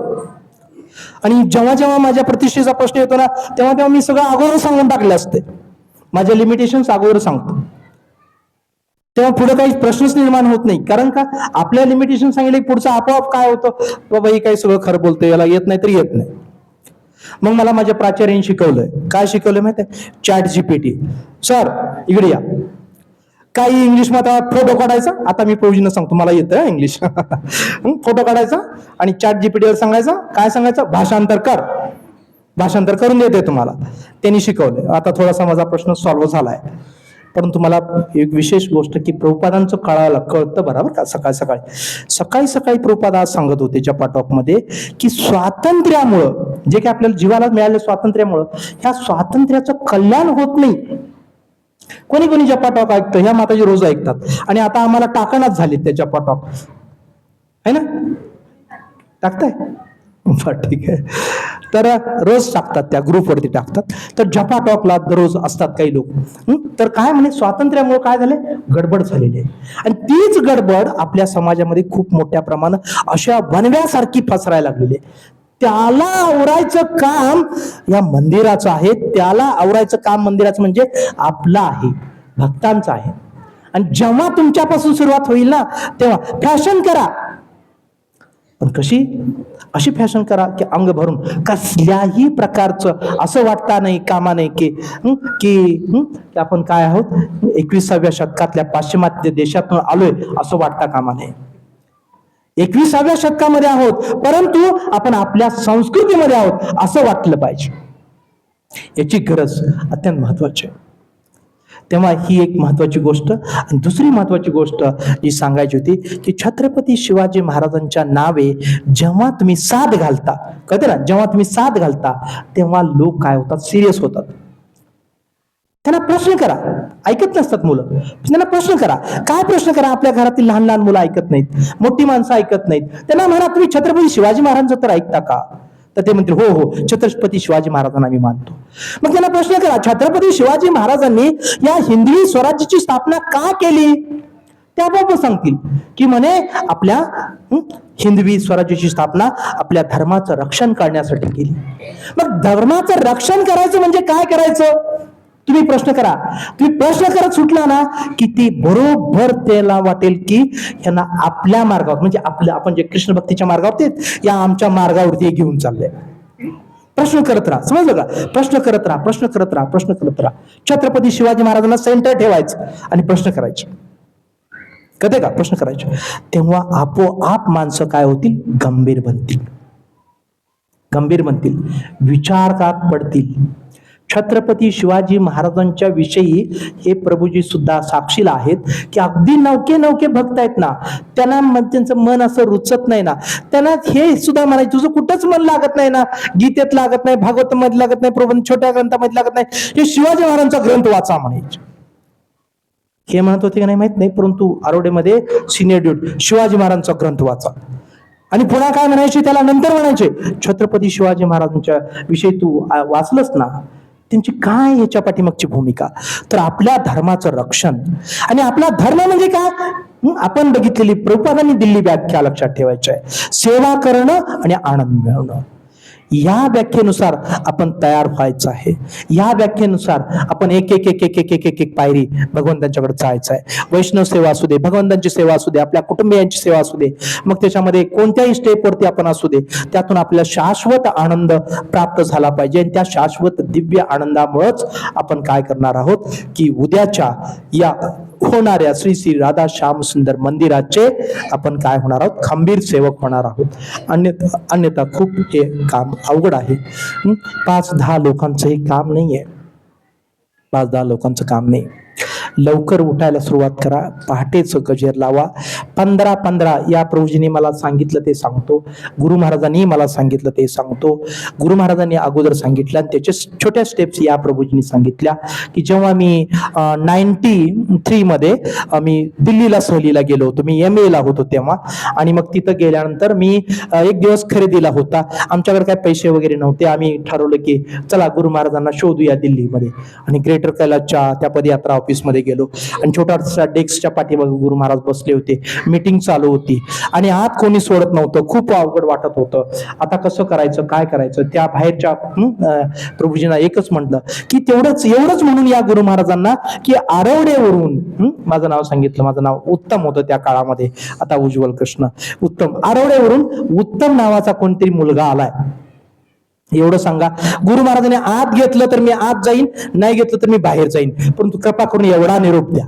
A: आणि जेव्हा जेव्हा माझ्या प्रतिष्ठेचा प्रश्न येतो ना, तेव्हा तेव्हा मी सगळं अगोदर सांगून टाकले असते, माझे लिमिटेशन्स अगोदर सांगतो. तेव्हा पुढे काही प्रश्नच निर्माण होत नाही. कारण का, आपल्या लिमिटेशन सांगितले पुढचं आपोआप काय होतं, बाबा ही काही सगळं खरं बोलतोय, याला येत नाही तर येत नाही. मग मला माझ्या प्राचार्यांनी शिकवलंय, काय शिकवलंय माहिती आहे? Chat GPT. सर इकडे या, काही इंग्लिश मध्ये फोटो काढायचा, आता मी प्रयोजन सांगतो, मला येतं इंग्लिश. फोटो काढायचा आणि चॅट जीपीटीवर सांगायचा, काय सांगायचं, भाषांतर कर, भाषांतर करून देते तुम्हाला. त्यांनी शिकवलंय. आता थोडासा माझा प्रश्न सॉल्व्ह झालाय. परंतु मला एक विशेष गोष्ट की प्रभुपादांचं कळतं बरोबर का, सकाळी सकाळी प्रभुपाद आज सांगत होते जपाटॉक मध्ये की स्वातंत्र्यामुळं, जे काही आपल्याला जीवाला मिळालं स्वातंत्र्यामुळं, ह्या स्वातंत्र्याचं कल्याण होत नाही. कोणी कोणी जपाटॉक ऐकतं, ह्या माताजी रोज ऐकतात, आणि आता आम्हाला टाकणच झाली त्या जपाटॉक, है ना, टाकताय? ठीक आहे. तर रोज टाकतात, त्या ग्रुपवरती टाकतात. तर जपा टॉकला दररोज असतात काही लोक. तर काय म्हणे, स्वातंत्र्यामुळे काय झाले, गडबड झालेली आहे. आणि तीच गडबड आपल्या समाजामध्ये खूप मोठ्या प्रमाणात अशा वनव्यासारखी पसरायला लागलेली आहे. त्याला आवरायचं काम या मंदिराचं आहे, त्याला आवरायचं काम मंदिराचं म्हणजे आपलं आहे, भक्तांचं आहे. आणि जेव्हा तुमच्यापासून सुरुवात होईल ना, तेव्हा फॅशन करा, पण कशी, अशी फॅशन करा की अंग भरून, कसल्याही प्रकारचं असं वाटता नाही कामा नाही की आपण काय आहोत, 21व्या शतकातल्या पाश्चिमात्य देशातून आलोय असं वाटता कामा नये. 21व्या शतकामध्ये आहोत, परंतु आपण आपल्या संस्कृतीमध्ये आहोत असं वाटलं पाहिजे. याची गरज अत्यंत महत्वाची आहे. तेव्हा ही एक महत्वाची गोष्ट. आणि दुसरी महत्वाची गोष्ट जी सांगायची होती की छत्रपती शिवाजी महाराजांच्या नावे जेव्हा तुम्ही साथ घालता, कळते ना, जेव्हा तुम्ही साथ घालता तेव्हा लोक काय होतात, सिरियस होतात. त्यांना प्रश्न करा, ऐकत नसतात मुलं, त्यांना प्रश्न करा. काय प्रश्न करा, आपल्या घरातील लहान लहान मुलं ऐकत नाहीत, मोठी माणसं ऐकत नाहीत, त्यांना म्हणा तुम्ही छत्रपती शिवाजी महाराजांचं तर ऐकता का? तर ते म्हणतील हो हो, छत्रपती शिवाजी महाराजांना मी मानतो. मग त्यांना प्रश्न करा, छत्रपती शिवाजी महाराजांनी या हिंदवी स्वराज्याची स्थापना का केली? त्याबाबत सांगतील की म्हणे आपल्या हिंदवी स्वराज्याची स्थापना आपल्या धर्माचं रक्षण करण्यासाठी केली. मग धर्माचं रक्षण करायचं म्हणजे काय करायचं? तुम्ही प्रश्न करा. तुम्ही प्रश्न करत सुटला ना की ती बरोबर त्याला वाटेल की यांना आपल्या मार्गावर, म्हणजे आपल्या, आपण जे कृष्ण भक्तीच्या मार्गावरती, या आमच्या मार्गावरती घेऊन चालले. प्रश्न करत राहा, समजलं का? प्रश्न करत राहा, प्रश्न करत राहा, प्रश्न करत राहा. छत्रपती शिवाजी महाराजांना सेंटर ठेवायचं आणि प्रश्न करायचे, कळते का? प्रश्न करायचे. तेव्हा आपोआप माणसं काय होतील, गंभीर बनतील, गंभीर बनतील, विचारात पडतील. छत्रपती शिवाजी महाराजांच्या विषयी हे प्रभूजी सुद्धा साक्षीला आहेत की अगदी नवके भक्त आहेत ना, त्यांना त्यांचं मन असं रुचत नाही ना, त्यांना हे सुद्धा म्हणायचं, तुझं कुठंच मन लागत नाही ना, गीतेत लागत नाही, भागवत मध्ये लागत नाही, प्रभू छोट्या ग्रंथामध्ये लागत नाही, हे शिवाजी महाराजांचा ग्रंथ वाचा म्हणायचे. हे म्हणत होते की नाही माहित नाही, परंतु आरोडेमध्ये सिनियर ड्यूट शिवाजी महाराजांचा ग्रंथ वाचा. आणि पुन्हा काय म्हणायचे, त्याला नंतर म्हणायचे, छत्रपती शिवाजी महाराजांच्या विषयी तू वाचलंस ना, त्यांची काय ह्याच्या पाठीमागची भूमिका, तर आपल्या धर्माचं रक्षण. आणि आपला धर्म म्हणजे काय, आपण बघितलेली प्रभुपादांनी दिल्ली व्याख्या लक्षात ठेवायची आहे, सेवा करणं आणि आनंद मिळवणं. या व्याख्येनुसार आपण तयार व्हायचं आहे. या व्याख्येनुसार आपण एक एक एक एक एक एक एक एक पायरी भगवंतांच्याकडे जायचं आहे. वैष्णव सेवा असू दे, भगवंतांची सेवा असू दे, आपल्या कुटुंबियांची सेवा असू दे, मग त्याच्यामध्ये कोणत्याही स्टेपवरती आपण असू दे, त्यातून आपल्याला शाश्वत आनंद प्राप्त झाला पाहिजे. आणि त्या शाश्वत दिव्य आनंदामुळेच आपण काय करणार आहोत की उद्याच्या या होणाऱ्या श्री श्री राधा श्याम सुंदर मंदिराचे आपण काय होणार आहोत, खंबीर सेवक होणार आहोत. अन्यथा खूप हे काम अवघड आहे. 5-10 लोकांचं हे काम नाहीये, 5-10 लोकांचं काम नाही. लवकर उठायला सुरुवात करा, पहाटेच गजेर लावा. 15-15 या प्रभूजींनी मला सांगितलं ते सांगतो, गुरु महाराजांनी मला सांगितलं ते सांगतो. गुरु महाराजांनी अगोदर सांगितलं आणि त्याच्या छोट्या स्टेप्स या प्रभूजींनी सांगितल्या की जेव्हा मी 93 मध्ये मी दिल्लीला सहलीला गेलो होतो, मी MA ला होतो तेव्हा. आणि मग तिथं गेल्यानंतर मी एक दिवस खरेदीला होता, आमच्याकडे काय पैसे वगैरे नव्हते. आम्ही ठरवलं की चला गुरु महाराजांना शोधूया दिल्लीमध्ये. आणि ग्रेटर कैलासच्या त्या पदयात्रा ऑफिसमध्ये मध्ये गेलो आणि छोटासा डेस्कच्या पाठीमागे गुरु महाराज बसले होते. मीटिंग चालू होती आणि आत कोणी सोडत नव्हतं. खूप अवघड वाटत होतं. आता कसं करायचं, काय करायचं. त्या बाहेरच्या प्रभूजींना एकच म्हटलं की एवढंच म्हणून या गुरु महाराजांना की आरवडेवरून माझं नाव सांगितलं. माझं नाव उत्तम होतं त्या काळामध्ये, आता उज्ज्वल कृष्ण. उत्तम, आरवडेवरून उत्तम नावाचा कोणतरी मुलगा आलाय एवढं सांगा. गुरु महाराजांनी आत घेतलं तर मी आत जाईन, नाही घेतलं तर मी बाहेर जाईन, परंतु कृपा करून एवढा निरोप द्या.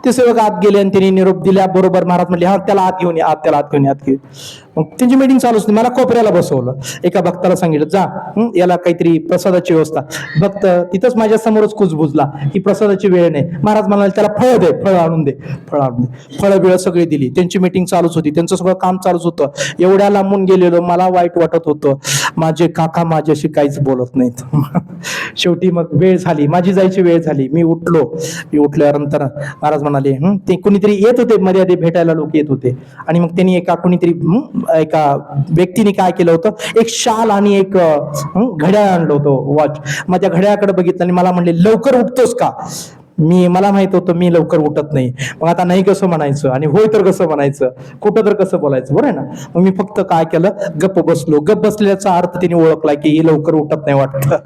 A: ते सेवक आत गेले आणि त्यांनी निरोप दिल्या बरोबर महाराज म्हणले, हा त्याला आत घेऊन या, त्याला आत घेऊन या, आत घेऊन. मग त्यांची मीटिंग चालूच नाही. मला कोपऱ्याला बसवलं. एका भक्ताला सांगितलं, जा याला काहीतरी प्रसादाची व्यवस्था. भक्त तिथंच माझ्या समोरच कुजबुजला की प्रसादाची वेळ नाही. महाराज म्हणाले, त्याला फळ दे, फळ आणून दे, फळ आणून दे. फळं बिळं सगळी दिली. त्यांची मीटिंग चालूच होती, त्यांचं सगळं काम चालूच होतं. एवढ्या लांबून गेलेलो, मला वाईट वाटत होतं. माझे काका माझ्याशी काहीच बोलत नाहीत. शेवटी मग वेळ झाली, माझी जायची वेळ झाली. मी उठल्यानंतर महाराज म्हणाले, ते कुणीतरी येत होते मर्यादे भेटायला, लोक येत होते. आणि मग त्यांनी एका व्यक्तीने काय केलं होतं, एक शाल आणि एक घड्याळ आणलं होतं, वॉच. मग त्या घड्याळाकडे बघितलं आणि मला म्हणले, लवकर उठतोस का? मला माहित होतं मी लवकर उठत नाही. मग आता नाही कसं म्हणायचं आणि होय तर कसं म्हणायचं, कुठं तर कसं बोलायचं, बरं आहे ना. मग मी फक्त काय केलं, गप्प बसलो. गप्प बसल्याचा अर्थ त्यांनी ओळखला की ही लवकर उठत नाही वाटतं.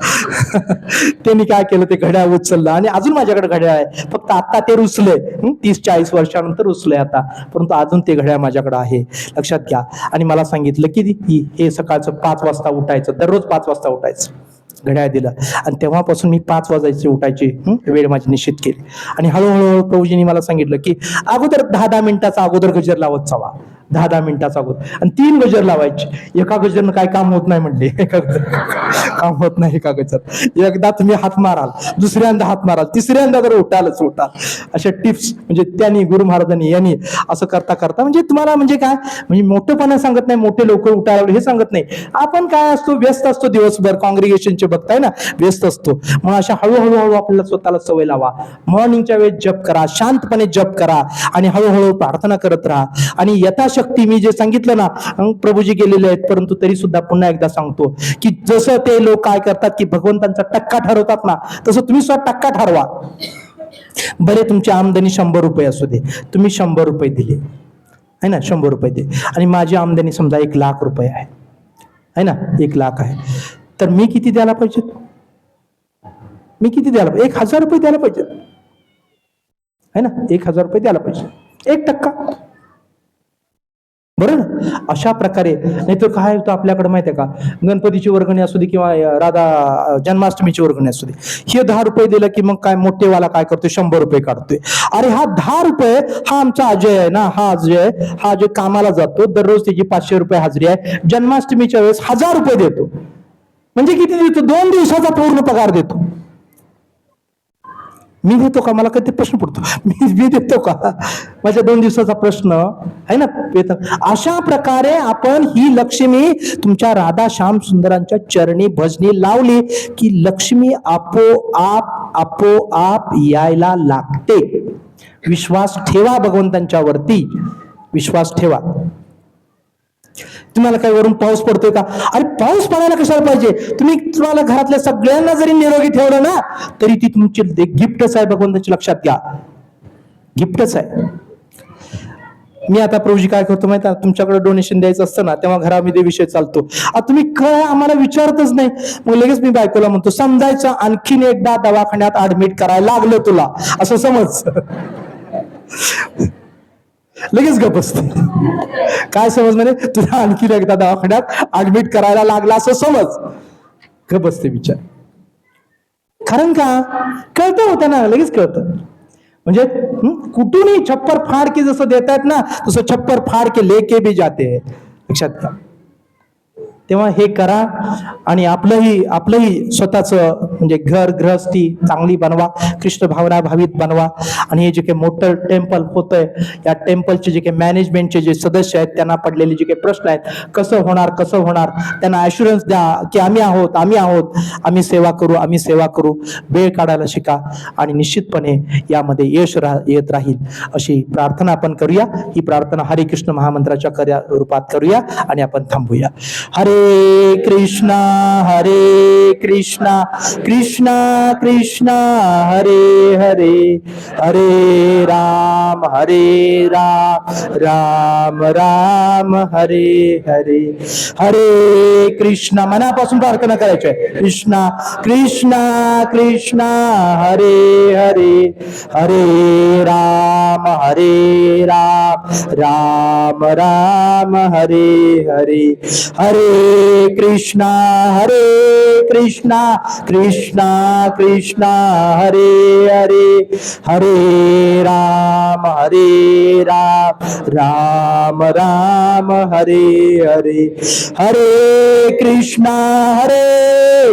A: त्यांनी काय केलं, ते घड्याळ उचललं आणि अजून माझ्याकडे घड्याळ आहे, फक्त आता ते रुसलंय, 30-40 वर्षानंतर रुसलंय आता, परंतु अजून ते घड्याळ माझ्याकडे आहे, लक्षात घ्या. आणि मला सांगितलं की हे सकाळचं 5 वाजता उठायचं, दररोज 5 वाजता उठायचं. घड्याळ दिलं आणि तेव्हापासून मी 5 वाजायची उठायची वेळ माझी निश्चित केली. आणि हळूहळू प्रभूजींनी मला सांगितलं की अगोदर 10-10 मिनिटाचा अगोदर गजर लावत जावा, 10-10 मिनिटाचा अगोदर, आणि 3 गजर लावायचे. एका गजरनं काय काम होत नाही म्हणले, एका गजर काम होत नाही. एका गजर एकदा तुम्ही हात माराल, दुसऱ्यांदा हात माराल, तिसऱ्यांदा तर उठाल. अशा टिप्स म्हणजे त्यांनी गुरु महाराजांनी यांनी असं करता करता म्हणजे तुम्हाला म्हणजे काय म्हणजे मोठेपणा सांगत नाही, मोठे लवकर उठायला हे सांगत नाही. आपण काय असतो, व्यस्त असतो दिवसभर, कॉंग्रिगेशनचे बघताय ना, व्यस्त असतो. मग अशा हळूहळू आपल्याला स्वतःला सवय लावा. मॉर्निंगच्या वेळेस जप करा, शांतपणे जप करा आणि हळूहळू प्रार्थना करत राहा. आणि यथाशक्ती मी जे सांगितलं ना, प्रभूजी गेलेले आहेत, परंतु तरी सुद्धा पुन्हा एकदा सांगतो की जसं ते लोक काय करतात की भगवंतांचा टक्का ठरवतात ना, तसं तुम्ही स्वतः टक्का ठरवा. बरे तुमची आमदनी 100 रुपये असू दे, तुम्ही 100 रुपये दिले आहे ना, 100 रुपये दे. आणि माझी आमदनी समजा 1 लाख रुपये आहे ना, 1 लाख आहे, तर मी किती द्यायला पाहिजे? मी किती द्यायला पाहिजे? 1000 रुपये द्यायला पाहिजे आहे ना, 1000 रुपये द्यायला पाहिजे, 1%, बरं ना. अशा प्रकारे. नाहीतर काय होतं आपल्याकडे माहिती आहे का, गणपतीची वर्गणी असू दे किंवा राधा जन्माष्टमीची वर्गणी असू दे, हे 10 रुपये दिलं की मग काय मोठेवाला काय करतोय, 100 रुपये काढतोय. अरे हा 10 रुपये हा आमचा अजय आहे ना, हा अजय कामाला जातो, दररोज त्याची 500 रुपये हजेरी आहे, जन्माष्टमीच्या वेळेस 1000 रुपये देतो. म्हणजे किती देतो? 2 दिवसाचा पूर्ण पगार देतो. मी देतो का? मला कधी प्रश्न पडतो, मी देतो का? माझ्या 2 दिवसाचा प्रश्न आहे ना, वेतन. अशा प्रकारे आपण ही लक्ष्मी तुमच्या राधा श्याम सुंदरांच्या चरणी भजनी लावली की लक्ष्मी आपोआप यायला लागते. विश्वास ठेवा भगवंतांच्या वरती, विश्वास ठेवा. तुम्हाला काय वरून पाऊस पडतोय का? अरे पाऊस पडायला कशाला पाहिजे? तुम्हाला घरातल्या सगळ्यांना जरी निरोगी ठेवलं ना, तरी ती तुमची गिफ्टच आहे भगवंताची, लक्षात घ्या, गिफ्टच आहे. मी आता प्रभूजी काय करतो माहिती आहे, तुमच्याकडे डोनेशन द्यायचं असतं ना, तेव्हा घरामध्ये विषय चालतो, तुम्ही काय आम्हाला विचारतच नाही. मग लगेच मी बायकोला म्हणतो, समजायचं आणखीन एकदा दवाखान्यात ऍडमिट करायला लागलं तुला, असं समज. लगेच गप बसते. काय समज म्हणजे, तुला आणखी एकदा दवाखान्यात ऍडमिट करायला लागला असं समज, गप बसते विचार. कारण का कळतं होतं ना, लगेच कळतं. म्हणजे कुठूनही छप्पर फाड़ के जसं देतात ना, तसं छप्पर फाड़ के लेके भी जाते, लक्षात घ्या. तेव्हा हे करा आणि आपलंही स्वतःच म्हणजे घर गृहस्थी चांगली बनवा, कृष्ण भावना भावित बनवा. आणि हे जे काही मोठं टेम्पल होतंय, या टेम्पलचे जे काही मॅनेजमेंटचे जे सदस्य आहेत, त्यांना पडलेले जे काही प्रश्न आहेत, कसं होणार, त्यांना ॲश्युरन्स द्या की आम्ही आहोत, आम्ही सेवा करू. वेळ काढायला शिका आणि निश्चितपणे यामध्ये यश येत राहील, अशी प्रार्थना आपण करूया. ही प्रार्थना हरे कृष्ण महामंत्राच्या रूपात करूया आणि आपण थांबूया. हरे हरे कृष्णा कृष्णा कृष्णा हरे हरे, हरे राम राम राम हरे हरे. हरे कृष्णा, मनापासून प्रार्थना करायची आहे. कृष्णा कृष्णा कृष्णा हरे हरे, हरे राम राम राम हरे हरे. हरे कृष्णा कृष्णा कृष्णा हरे हरे, हरे राम राम राम हरे हरे. हरे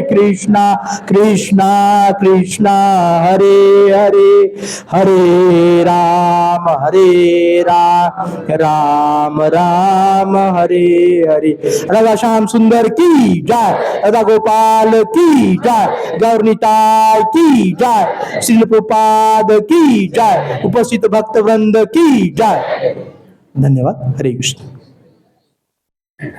A: कृष्णा कृष्णा कृष्णा हरे हरे, हरे राम राम राम हरे हरे. राधा श्याम सुंदर की जय, राधा गोपाल की जय, गौरनिताय की जय, श्रील प्रभुपाद की जय, उपस्थित भक्तवृंद की जय. धन्यवाद. हरे कृष्ण.